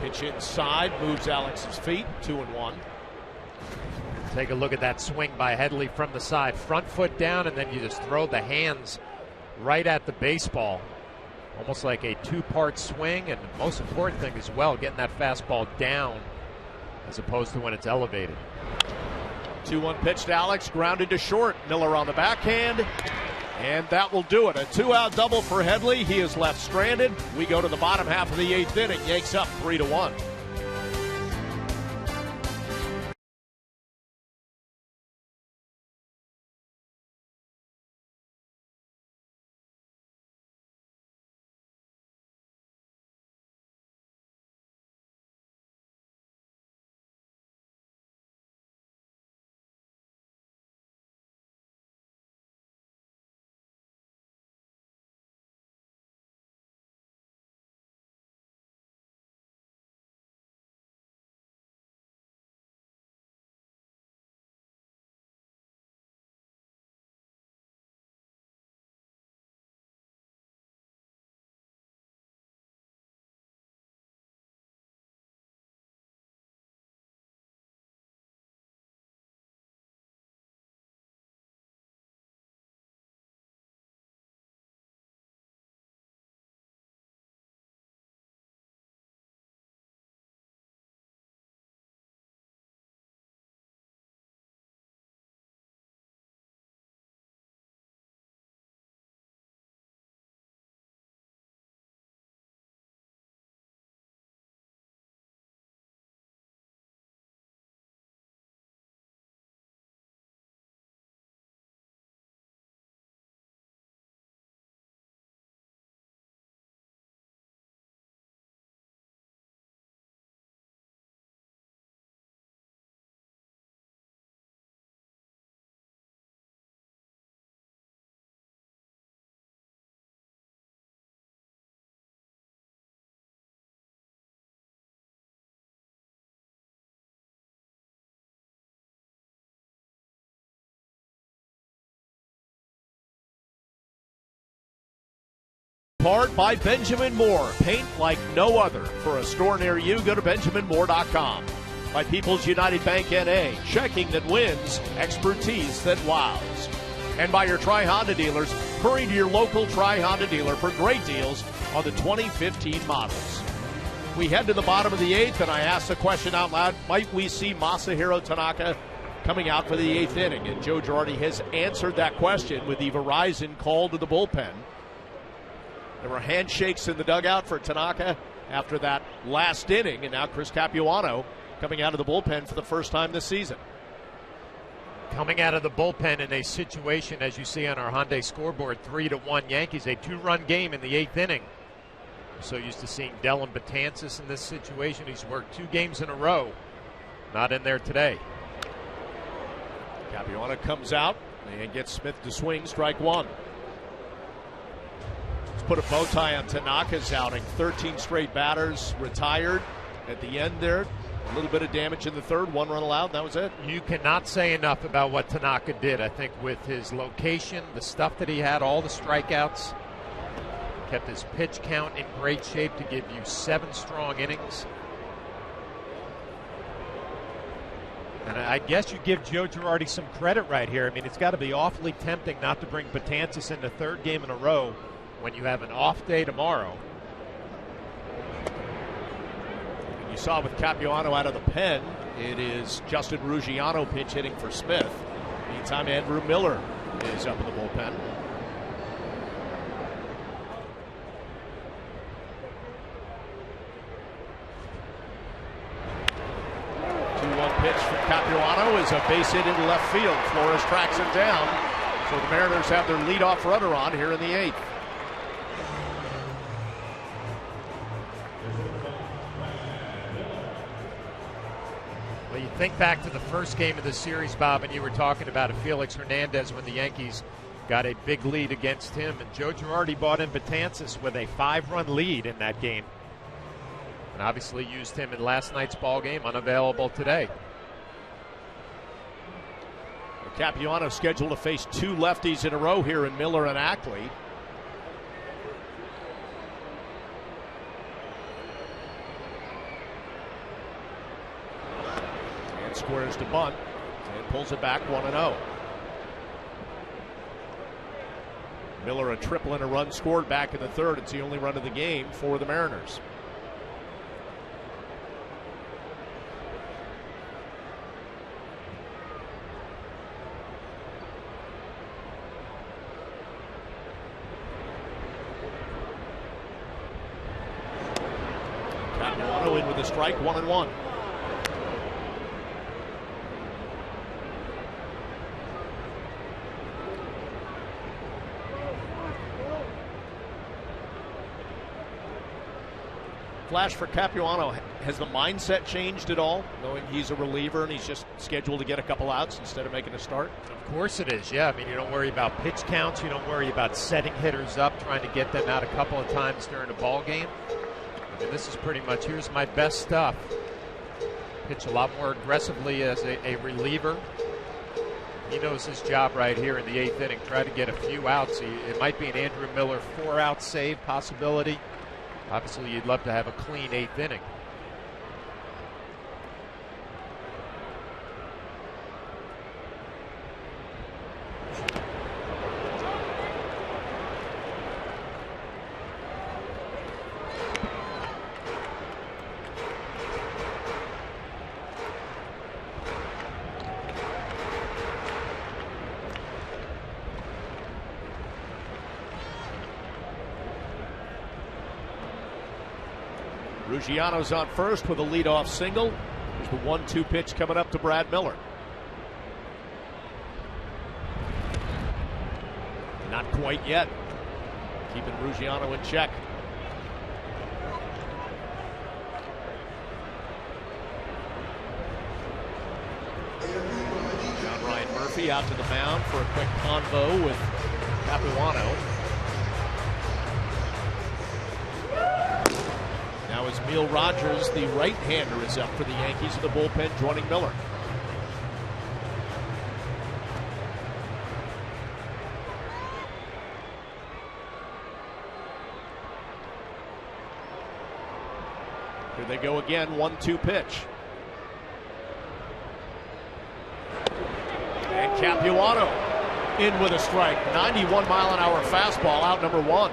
Pitch inside, moves Alex's feet, 2-1. Take a look at that swing by Headley from the side. Front foot down, and then you just throw the hands right at the baseball. Almost like a two-part swing, and the most important thing as well, getting that fastball down as opposed to when it's elevated. 2-1 pitch to Alex, grounded to short. Miller on the backhand, and that will do it. A two-out double for Headley. He is left stranded. We go to the bottom half of the eighth inning. Yanks up 3-1. Part by Benjamin Moore. Paint like no other. For a store near you, go to benjaminmoore.com. By People's United Bank N.A. Checking that wins, expertise that wows. And by your Tri-Honda dealers. Hurry to your local Tri-Honda dealer for great deals on the 2015 models. We head to the bottom of the eighth, and I asked the question out loud, might we see Masahiro Tanaka coming out for the eighth inning? And Joe Girardi has answered that question with the Verizon call to the bullpen. There were handshakes in the dugout for Tanaka after that last inning, and now Chris Capuano coming out of the bullpen for the first time this season. Coming out of the bullpen in a situation, as you see on our Hyundai scoreboard, 3-1 Yankees, a two-run game in the eighth inning. We're so used to seeing Dellin Betances in this situation. He's worked 2 games in a row. Not in there today. Capuano comes out and gets Smith to swing, strike one. put a bow tie on Tanaka's outing. 13 straight batters retired at the end there. A little bit of damage in the third, 1 run allowed, that was it. You cannot say enough about what Tanaka did. I think with his location, the stuff that he had, all the strikeouts, kept his pitch count in great shape to give you 7 strong innings. And I guess you give Joe Girardi some credit right here. I mean, it's got to be awfully tempting not to bring Betances in the 3rd game in a row when you have an off day tomorrow. You saw with Capuano out of the pen, it is Justin Ruggiano pinch hitting for Smith. Meantime, Andrew Miller is up in the bullpen. 2-1 pitch from Capuano is a base hit into left field. Flores tracks him down. So the Mariners have their leadoff runner on here in the 8th. Well, you think back to the first game of the series, Bob, and you were talking about Felix Hernandez when the Yankees got a big lead against him. And Joe Girardi brought in Betances with a 5-run lead in that game. And obviously used him in last night's ball game, unavailable today. Capuano scheduled to face 2 lefties in a row here in Miller and Ackley. And squares to bunt and pulls it back 1-0. Miller a triple and a run scored back in the 3rd. It's the only run of the game for the Mariners. Capuano in with a strike, 1-1. Flash for Capuano. Has the mindset changed at all, knowing he's a reliever and he's just scheduled to get a couple outs instead of making a start? Of course it is, yeah. I mean, you don't worry about pitch counts. You don't worry about setting hitters up, trying to get them out a couple of times during a ball game. I mean, this is pretty much, here's my best stuff. Pitch a lot more aggressively as a reliever. He knows his job right here in the 8th inning. Try to get a few outs. It might be an Andrew Miller 4-out save possibility. Obviously, you'd love to have a clean 8th inning. Ruggiano's on first with a leadoff single. There's the 1-2 pitch coming up to Brad Miller. Not quite yet. Keeping Ruggiano in check. John Ryan Murphy out to the mound for a quick convo with Capuano. Now as Emil Rogers, the right-hander, is up for the Yankees in the bullpen, joining Miller. Here they go again, 1-2 pitch. And Capuano in with a strike. 91-mile-an-hour fastball, out number 1.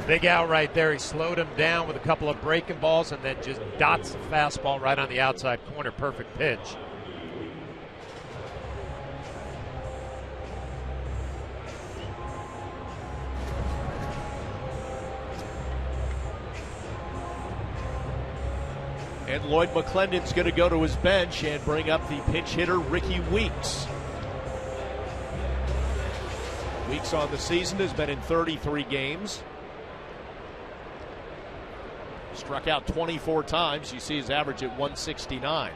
Big out right there. He slowed him down with a couple of breaking balls and then just dots the fastball right on the outside corner. Perfect pitch. And Lloyd McClendon's going to go to his bench and bring up the pinch hitter Ricky Weeks. Weeks on the season has been in 33 games. Struck out 24 times. You see his average at 169.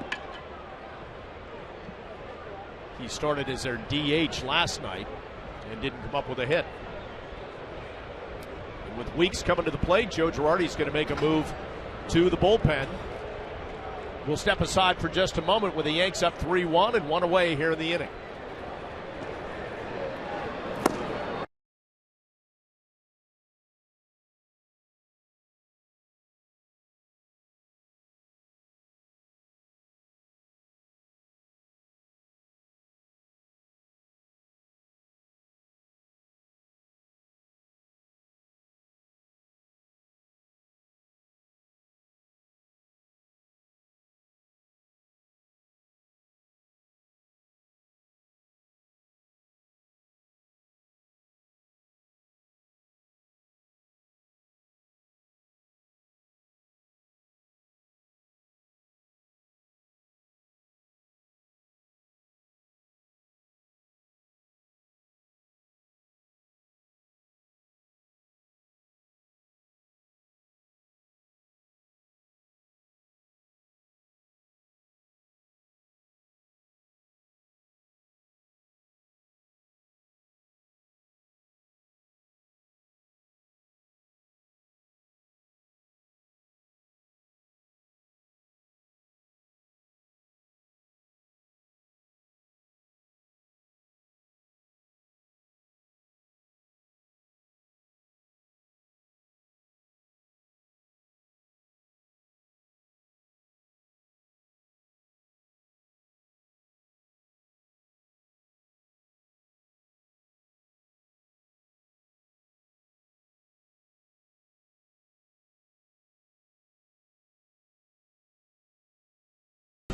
He started as their DH last night and didn't come up with a hit. And with Weeks coming to the plate, Joe Girardi is going to make a move to the bullpen. We'll step aside for just a moment with the Yanks up 3-1 and 1 away here in the inning.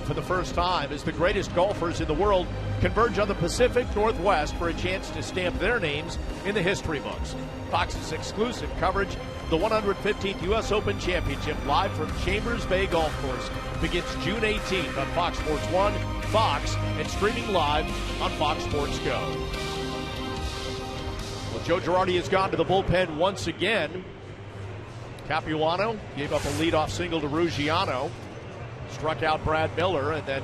For the first time, as the greatest golfers in the world converge on the Pacific Northwest for a chance to stamp their names in the history books. Fox's exclusive coverage of the 115th U.S. Open Championship live from Chambers Bay Golf Course begins June 18th on Fox Sports 1, Fox, and streaming live on Fox Sports Go. Well, Joe Girardi has gone to the bullpen once again. Capuano gave up a leadoff single to Ruggiano. Struck out Brad Miller, and then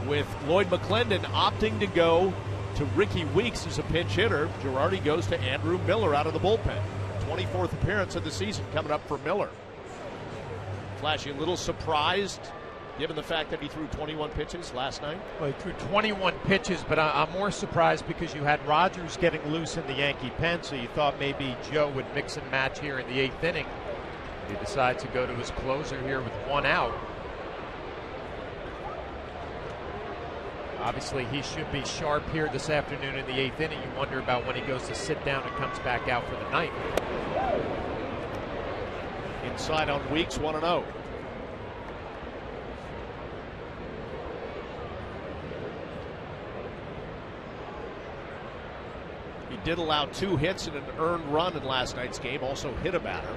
with Lloyd McClendon opting to go to Ricky Weeks as a pinch hitter, Girardi goes to Andrew Miller out of the bullpen. 24th appearance of the season coming up for Miller. Flashy a little surprised given the fact that he threw 21 pitches last night. Well, he threw 21 pitches, but I'm more surprised because you had Rogers getting loose in the Yankee pen, so you thought maybe Joe would mix and match here in the 8th inning. He decides to go to his closer here with 1 out. Obviously, he should be sharp here this afternoon in the 8th inning. You wonder about when he goes to sit down and comes back out for the ninth. Inside on Weeks, 1-0. He did allow 2 hits and an earned run in last night's game, also hit a batter.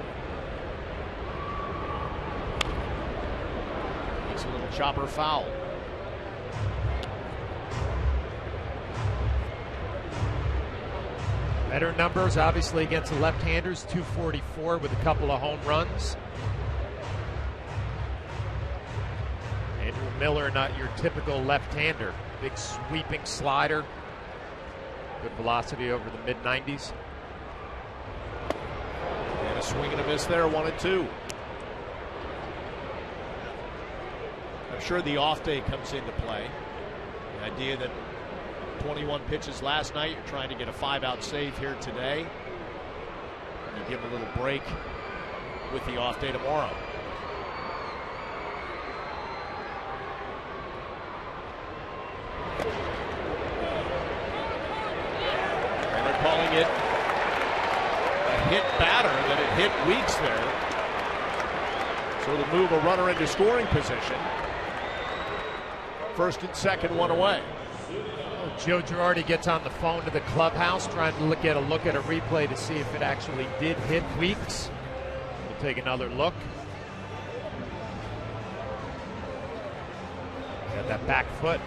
Makes a little chopper foul. Better numbers, obviously, against the left-handers, 244 with a couple of home runs. Andrew Miller, not your typical left-hander. Big sweeping slider. Good velocity over the mid-90s. And a swing and a miss there, 1-2. I'm sure the off day comes into play. The idea that 21 pitches last night, you're trying to get a 5-out save here today. And you give a little break with the off day tomorrow. And they're calling it a hit batter, that it hit Weeks there. So it'll move a runner into scoring position. First and second, 1 away. Joe Girardi gets on the phone to the clubhouse, trying to get a look at a replay to see if it actually did hit Weeks. We'll take another look. Got that back foot.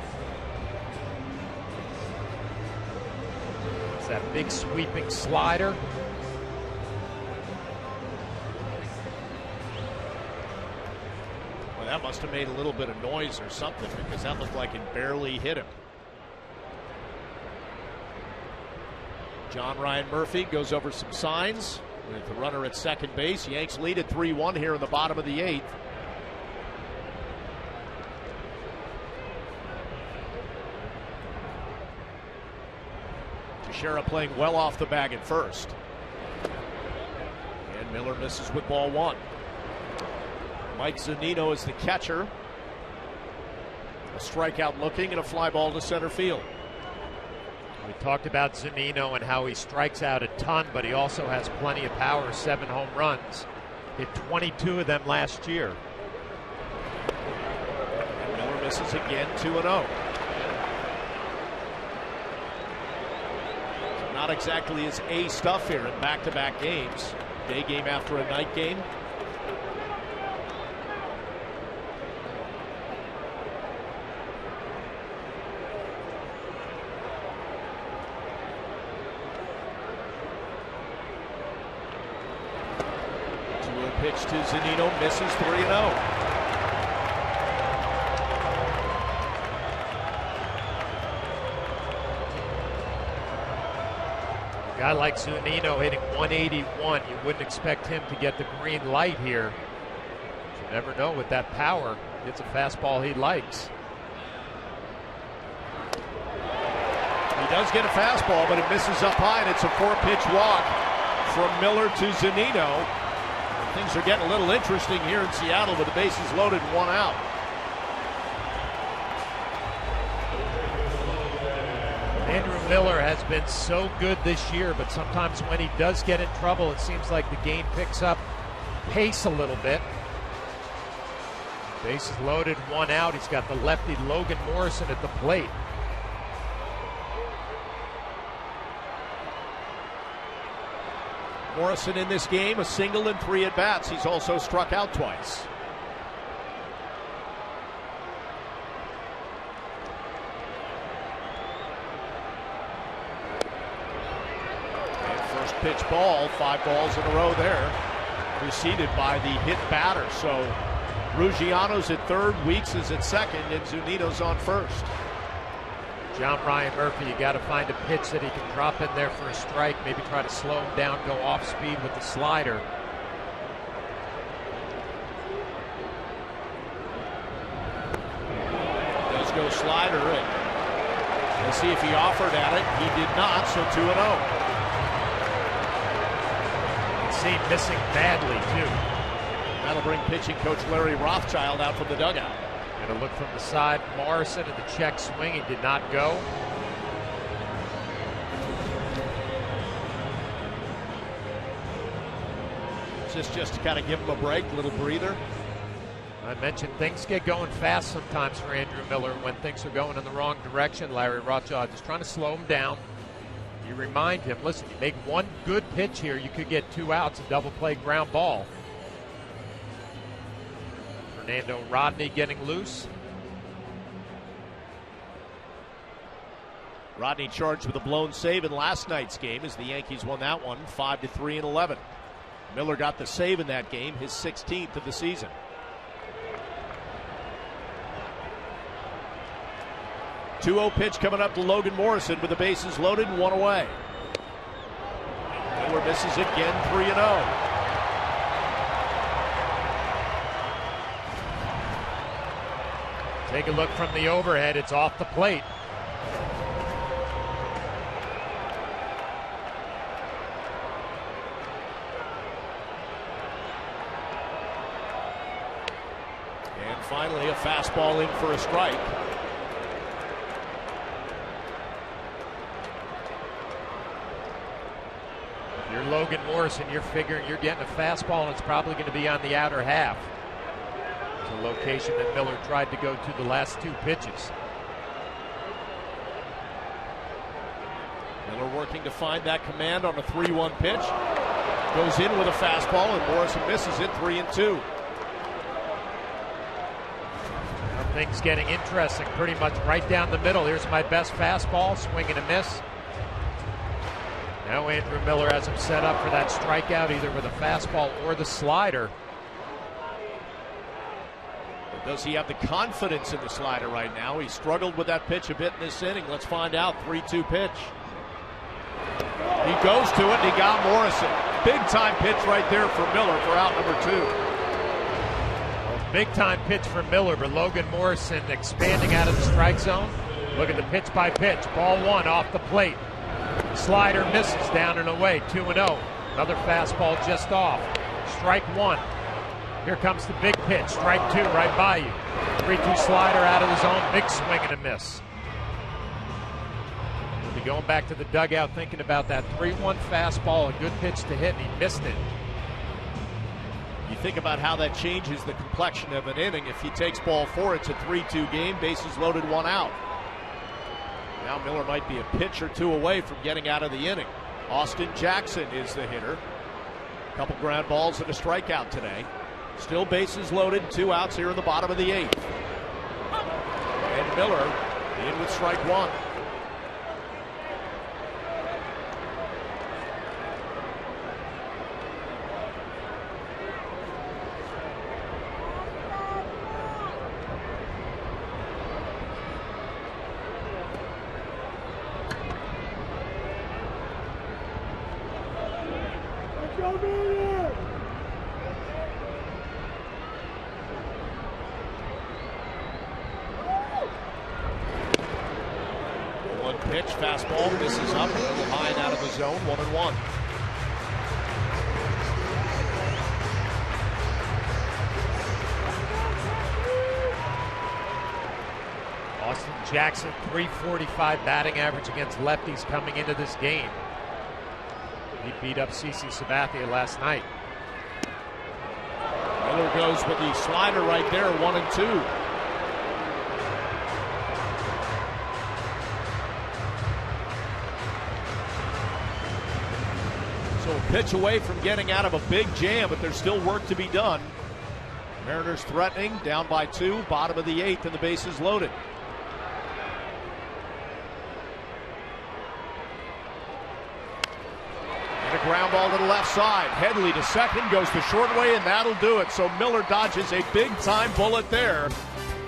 It's that big sweeping slider. Well, that must have made a little bit of noise or something, because that looked like it barely hit him. John Ryan Murphy goes over some signs with the runner at second base. Yanks lead at 3-1 here in the bottom of the 8th. Teixeira playing well off the bag at first. And Miller misses with ball 1. Mike Zunino is the catcher. A strikeout looking and a fly ball to center field. We talked about Zunino and how he strikes out a ton, but he also has plenty of power, 7 home runs. Hit 22 of them last year. And Miller misses again, 2-0. Not exactly his A stuff here in back-to-back games. Day game after a night game. Pitch to Zunino, misses, 3-0. A guy like Zunino hitting 181, you wouldn't expect him to get the green light here. You never know with that power. It's a fastball he likes. He does get a fastball, but it misses up high, and it's a 4-pitch walk from Miller to Zunino. Things are getting a little interesting here in Seattle with the bases loaded and 1 out. Andrew Miller has been so good this year, but sometimes when he does get in trouble, it seems like the game picks up pace a little bit. Bases loaded, 1 out. He's got the lefty Logan Morrison at the plate. Morrison in this game, a single and 3 at-bats. He's also struck out twice. And first pitch ball, 5 balls in a row there, preceded by the hit batter. So Ruggiano's at third, Weeks is at second, and Zunino's on first. John Ryan Murphy, you got to find a pitch that he can drop in there for a strike, maybe try to slow him down, go off speed with the slider. Does go slider, and let's see if he offered at it. He did not, so 2-0. You can see him missing badly, too. That'll bring pitching coach Larry Rothschild out from the dugout. And a look from the side, Morrison at the check swing, he did not go. Just to kind of give him a break, a little breather. I mentioned things get going fast sometimes for Andrew Miller when things are going in the wrong direction. Larry Rothschild just trying to slow him down. You remind him, listen, you make one good pitch here, you could get 2 outs, a double play ground ball. Fernando Rodney getting loose. Rodney charged with a blown save in last night's game as the Yankees won that one 5-3 in 11. Miller got the save in that game, his 16th of the season. Two-0 pitch coming up to Logan Morrison with the bases loaded and 1 away. Miller misses again, 3-0. Take a look from the overhead. It's off the plate. And finally a fastball in for a strike. If you're Logan Morrison, you're figuring you're getting a fastball and it's probably going to be on the outer half. The location that Miller tried to go to the last 2 pitches. Miller working to find that command on a 3-1 pitch. Goes in with a fastball and Morrison misses it, 3-2. Now things getting interesting, pretty much right down the middle. Here's my best fastball, swing and a miss. Now Andrew Miller has him set up for that strikeout either with a fastball or the slider. Does he have the confidence in the slider right now? He struggled with that pitch a bit in this inning. Let's find out. 3-2 pitch. He goes to it, and he got Morrison. Big-time pitch right there for Miller for out number 2. Big-time pitch for Miller, but Logan Morrison expanding out of the strike zone. Look at the pitch by pitch. Ball 1 off the plate. Slider misses down and away, 2-0. Another fastball just off. Strike 1. Here comes the big pitch. Strike 2 right by you. 3-2 slider out of the zone. Big swing and a miss. He'll be going back to the dugout thinking about that 3-1 fastball, a good pitch to hit, and he missed it. You think about how that changes the complexion of an inning. If he takes ball 4, it's a 3-2 game, bases loaded, 1 out. Now Miller might be a pitch or 2 away from getting out of the inning. Austin Jackson is the hitter. A couple ground balls and a strikeout today. Still bases loaded, 2 outs here in the bottom of the 8th. And Miller in with strike 1. Pitch, fastball, misses up, a little high and out of the zone, 1-1. Austin Jackson, .345 batting average against lefties coming into this game. He beat up CC Sabathia last night. Miller goes with the slider right there, 1-2. So a pitch away from getting out of a big jam, but there's still work to be done. Mariners threatening, down by 2, bottom of the 8th, and the bases loaded. And a ground ball to the left side. Headley to second, goes to short way, and that'll do it. So Miller dodges a big-time bullet there.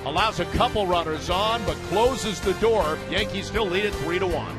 Allows a couple runners on, but closes the door. Yankees still lead it 3-1.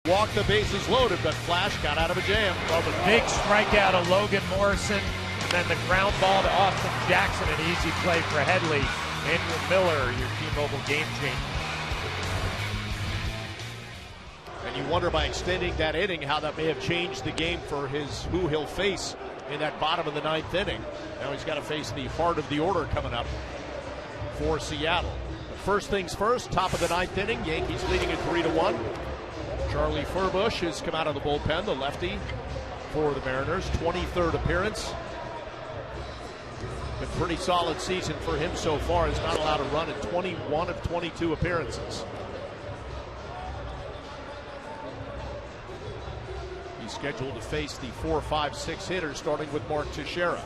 Walked, the bases loaded, but Flash got out of a jam. Well, the big strikeout of Logan Morrison, and then the ground ball to Austin Jackson, an easy play for Headley. Andrew Miller, your T-Mobile game changer. And you wonder, by extending that inning, how that may have changed the game for who he'll face in that bottom of the 9th inning. Now he's got to face the heart of the order coming up for Seattle. But first things first, top of the 9th inning, Yankees leading it 3-1. Charlie Furbush has come out of the bullpen, the lefty for the Mariners. 23rd appearance. Been pretty solid season for him so far. He's not allowed a run in 21 of 22 appearances. He's scheduled to face the 4, 5, 6 hitters, starting with Mark Teixeira.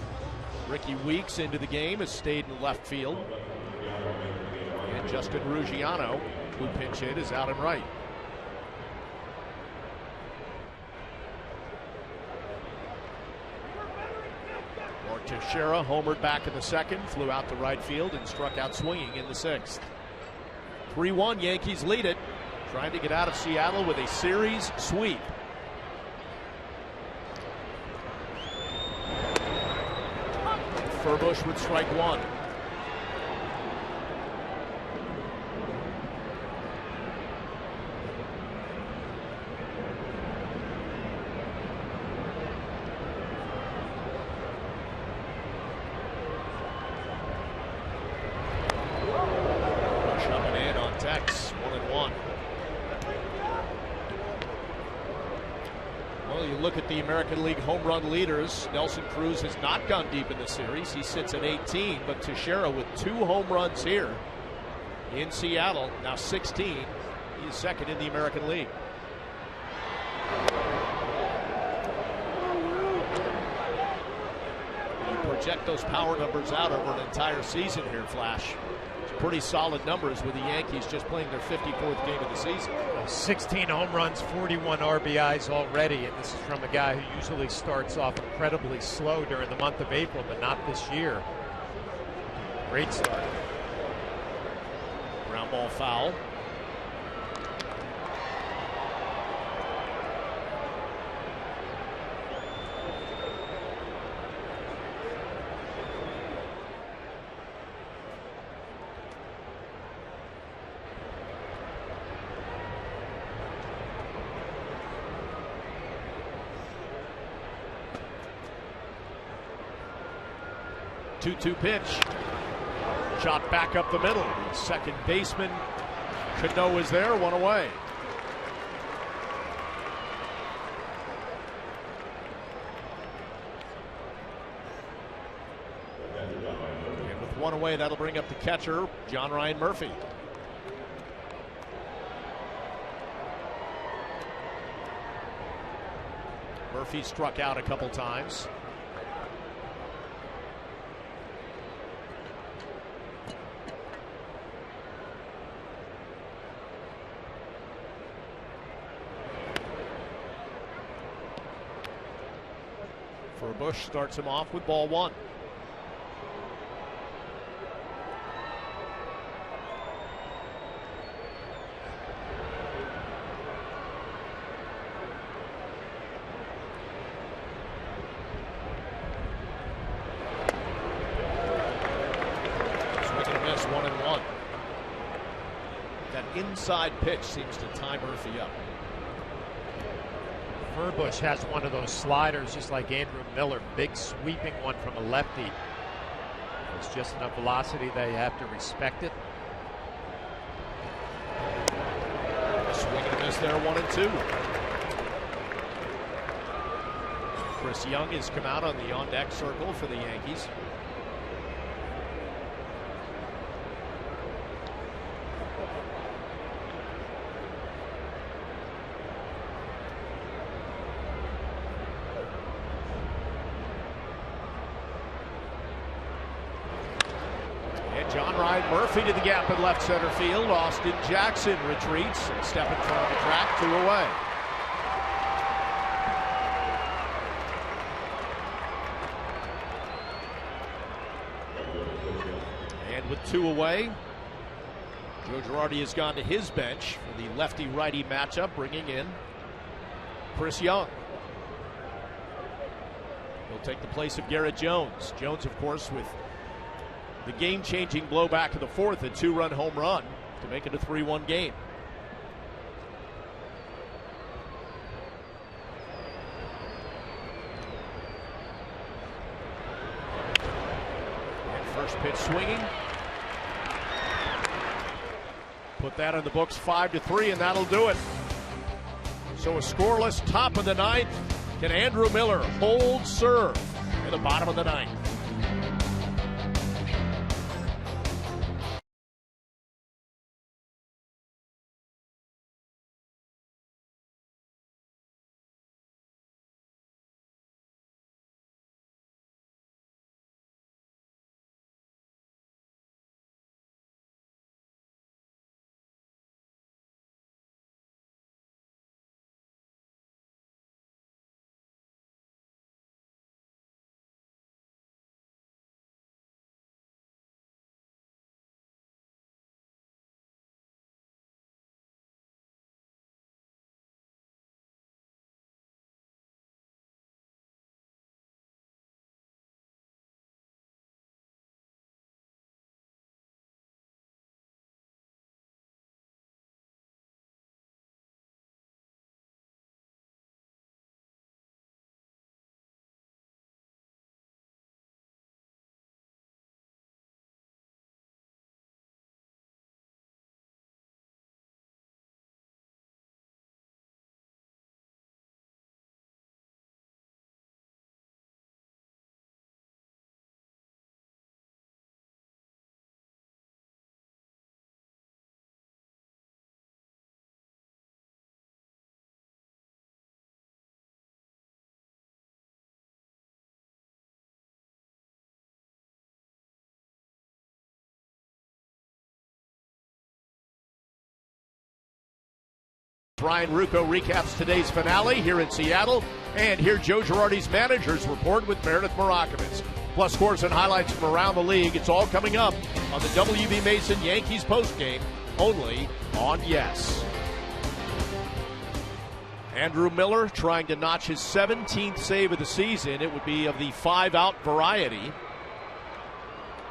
Ricky Weeks into the game, has stayed in left field. Justin Ruggiano, who pinch hit, is out and right. Teixeira homered back in the second, flew out to right field, and struck out swinging in the sixth. 3-1, Yankees lead it, trying to get out of Seattle with a series sweep. Furbush would strike one. Tex, 1-1. Well, you look at the American League home run leaders. Nelson Cruz has not gone deep in the series. He sits at 18, but Teixeira with 2 home runs here in Seattle, now 16. He's second in the American League. You project those power numbers out over an entire season here, Flash. Pretty solid numbers with the Yankees just playing their 54th game of the season. 16 home runs, 41 RBIs already, and this is from a guy who usually starts off incredibly slow during the month of April, but not this year. Great start. Ground ball foul. Two-two pitch. Shot back up the middle. The second baseman, Cano, is there, one away. And with one away, that'll bring up the catcher, John Ryan Murphy. Murphy struck out a couple times. Bush starts him off with ball one. Swing and a miss, 1-1. That inside pitch seems to tie Murphy up. Furbush has one of those sliders just like Andrew Miller, big sweeping one from a lefty. It's just enough velocity that you have to respect it. Swing and a miss there, 1-2. Chris Young has come out on the on-deck circle for the Yankees. John Ryan Murphy to the gap in left center field. Austin Jackson retreats and step in front of the track, 2 away. And with 2 away, Joe Girardi has gone to his bench for the lefty-righty matchup, bringing in Chris Young. He'll take the place of Garrett Jones. Jones, of course, with the game-changing blow back to the fourth, a 2-run home run to make it a 3-1 game. And first pitch swinging. Put that in the books, 5-3, and that'll do it. So a scoreless top of the ninth. Can Andrew Miller hold serve in the bottom of the ninth? Brian Rucco recaps today's finale here in Seattle. And hear Joe Girardi's managers report with Meredith Marakovitz. Plus scores and highlights from around the league. It's all coming up on the W.B. Mason Yankees postgame, only on Yes. Andrew Miller trying to notch his 17th save of the season. It would be of the 5-out variety.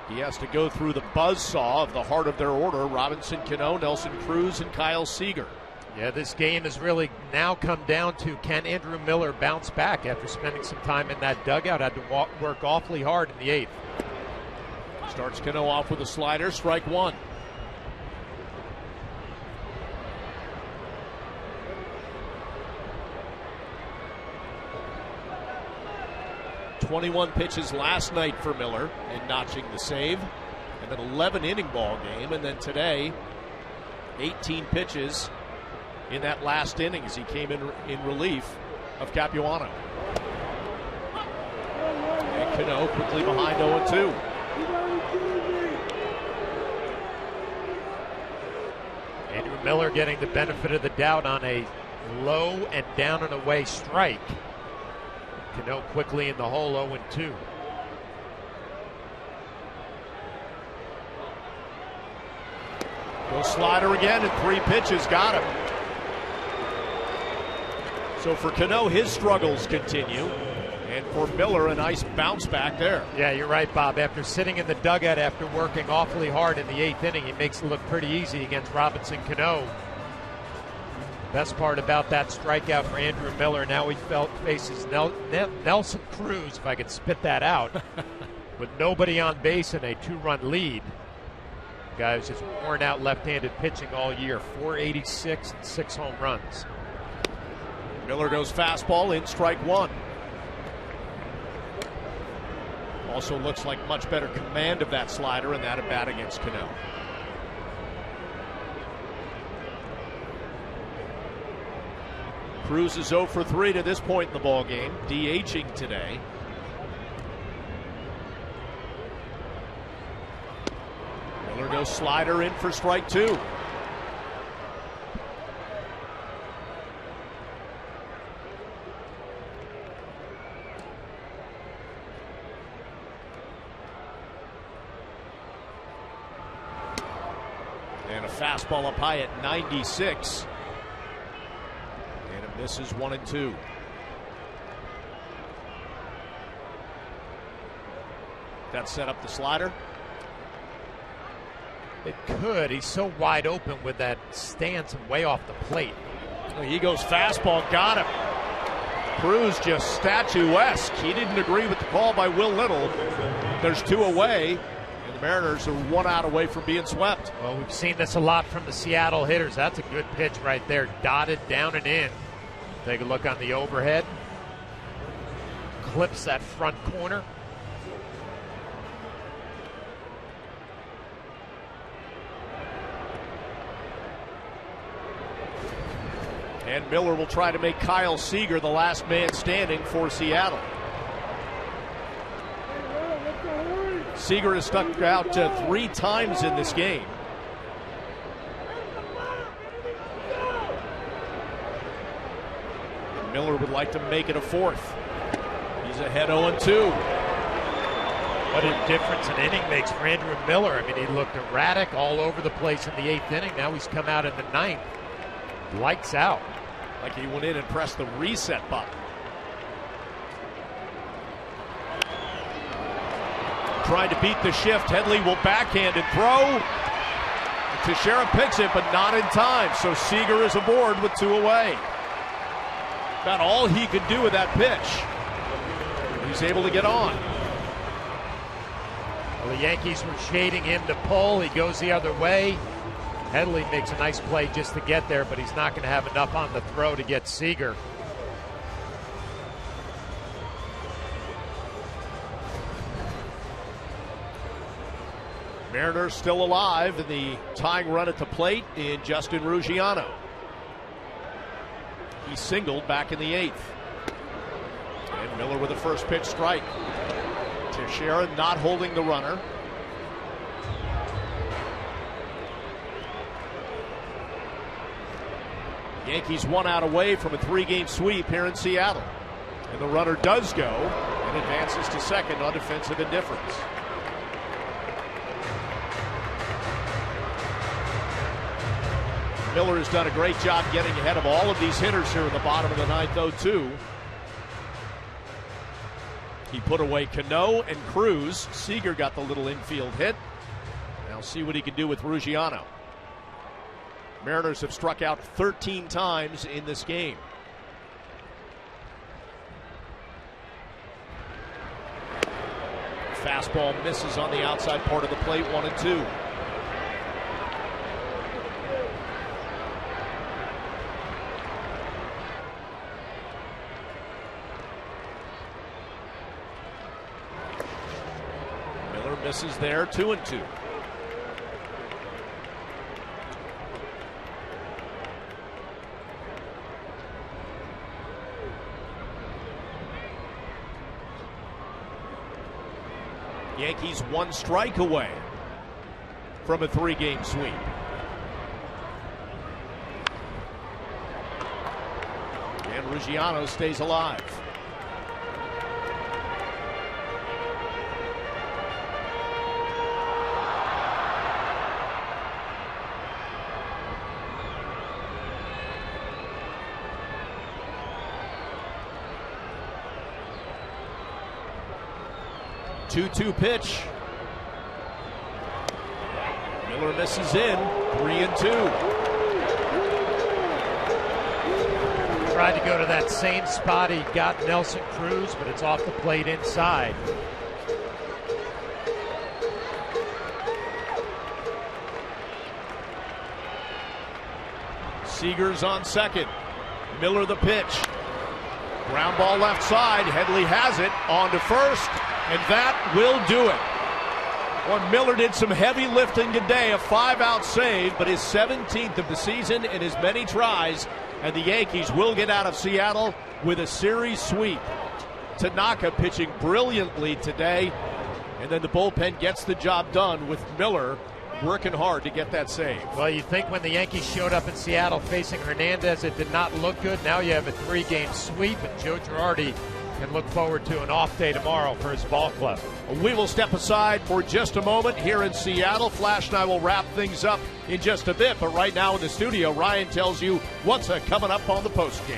He has to go through the buzzsaw of the heart of their order: Robinson Cano, Nelson Cruz, and Kyle Seager. Yeah, this game has really now come down to, can Andrew Miller bounce back after spending some time in that dugout? Had to work awfully hard in the 8th. Starts Cano off with a slider, strike one. "21 pitches last night for Miller in notching the save, and an 11-inning ball game. And then today, 18 pitches in that last inning as he came in relief of Capuano. And Cano quickly behind 0-2. Andrew Miller getting the benefit of the doubt on a low and down and away strike. Cano quickly in the hole, 0-2. Goes slider again, and 3 pitches got him. So for Cano, his struggles continue. And for Miller, a nice bounce back there. Yeah, you're right, Bob. After sitting in the dugout after working awfully hard in the 8th inning, he makes it look pretty easy against Robinson Cano. Best part about that strikeout for Andrew Miller, now he faces Nelson Cruz, if I could spit that out, with nobody on base and a 2-run lead. The guy who's just worn out left-handed pitching all year, 486 and 6 home runs. Miller goes fastball in, strike one. Also looks like much better command of that slider and that at bat against Cano. Cruz is 0 for 3 to this point in the ball game, DHing today. Miller goes slider in for strike two. And a fastball up high at 96. And it misses 1-2. That set up the slider. It could. He's so wide open with that stance and way off the plate. He goes fastball, got him. Cruz just statuesque. He didn't agree with the call by Will Little. There's 2 away, and the Mariners are 1 out away from being swept. Well, we've seen this a lot from the Seattle hitters. That's a good pitch right there, dotted down and in. Take a look on the overhead. Clips that front corner. And Miller will try to make Kyle Seager the last man standing for Seattle. Seager has stuck out 3 times in this game. And Miller would like to make it a 4th. He's ahead 0-2. What a difference an inning makes for Andrew Miller. I mean, he looked erratic all over the place in the 8th inning. Now he's come out in the 9th. Lights out. Like he went in and pressed the reset button. Trying to beat the shift. Headley will backhand and throw. Teixeira picks it, but not in time. So Seager is aboard with 2 away. About all he could do with that pitch. He's able to get on. Well, the Yankees were shading him to pull. He goes the other way. Headley makes a nice play just to get there, but he's not going to have enough on the throw to get Seager. Mariners still alive in the tying run at the plate in Justin Ruggiano. He singled back in the 8th. And Miller with a first pitch strike. Teixeira not holding the runner. Yankees 1 out away from a 3-game sweep here in Seattle. And the runner does go and advances to second on defensive indifference. Miller has done a great job getting ahead of all of these hitters here in the bottom of the ninth, though, too. He put away Cano and Cruz. Seager got the little infield hit. Now see what he can do with Ruggiano. Mariners have struck out 13 times in this game. Fastball misses on the outside part of the plate, 1-2. Miller misses there, 2-2. Yankees 1 strike away from a 3-game sweep. And Ruggiano stays alive. Two-two pitch. Miller misses in. 3-2. Tried to go to that same spot he got Nelson Cruz, but it's off the plate inside. Seager's on second. Miller the pitch. Ground ball left side. Headley has it on to first. And that will do it. Well, Miller did some heavy lifting today, a 5-out save, but his 17th of the season in as many tries, and the Yankees will get out of Seattle with a series sweep. Tanaka pitching brilliantly today, and then the bullpen gets the job done with Miller working hard to get that save. Well, you think when the Yankees showed up in Seattle facing Hernandez, it did not look good. Now you have a 3-game sweep, and Joe Girardi can look forward to an off day tomorrow for his ball club. We will step aside for just a moment here in Seattle. Flash and I will wrap things up in just a bit, but right now in the studio, Ryan tells you what's coming up on the post game.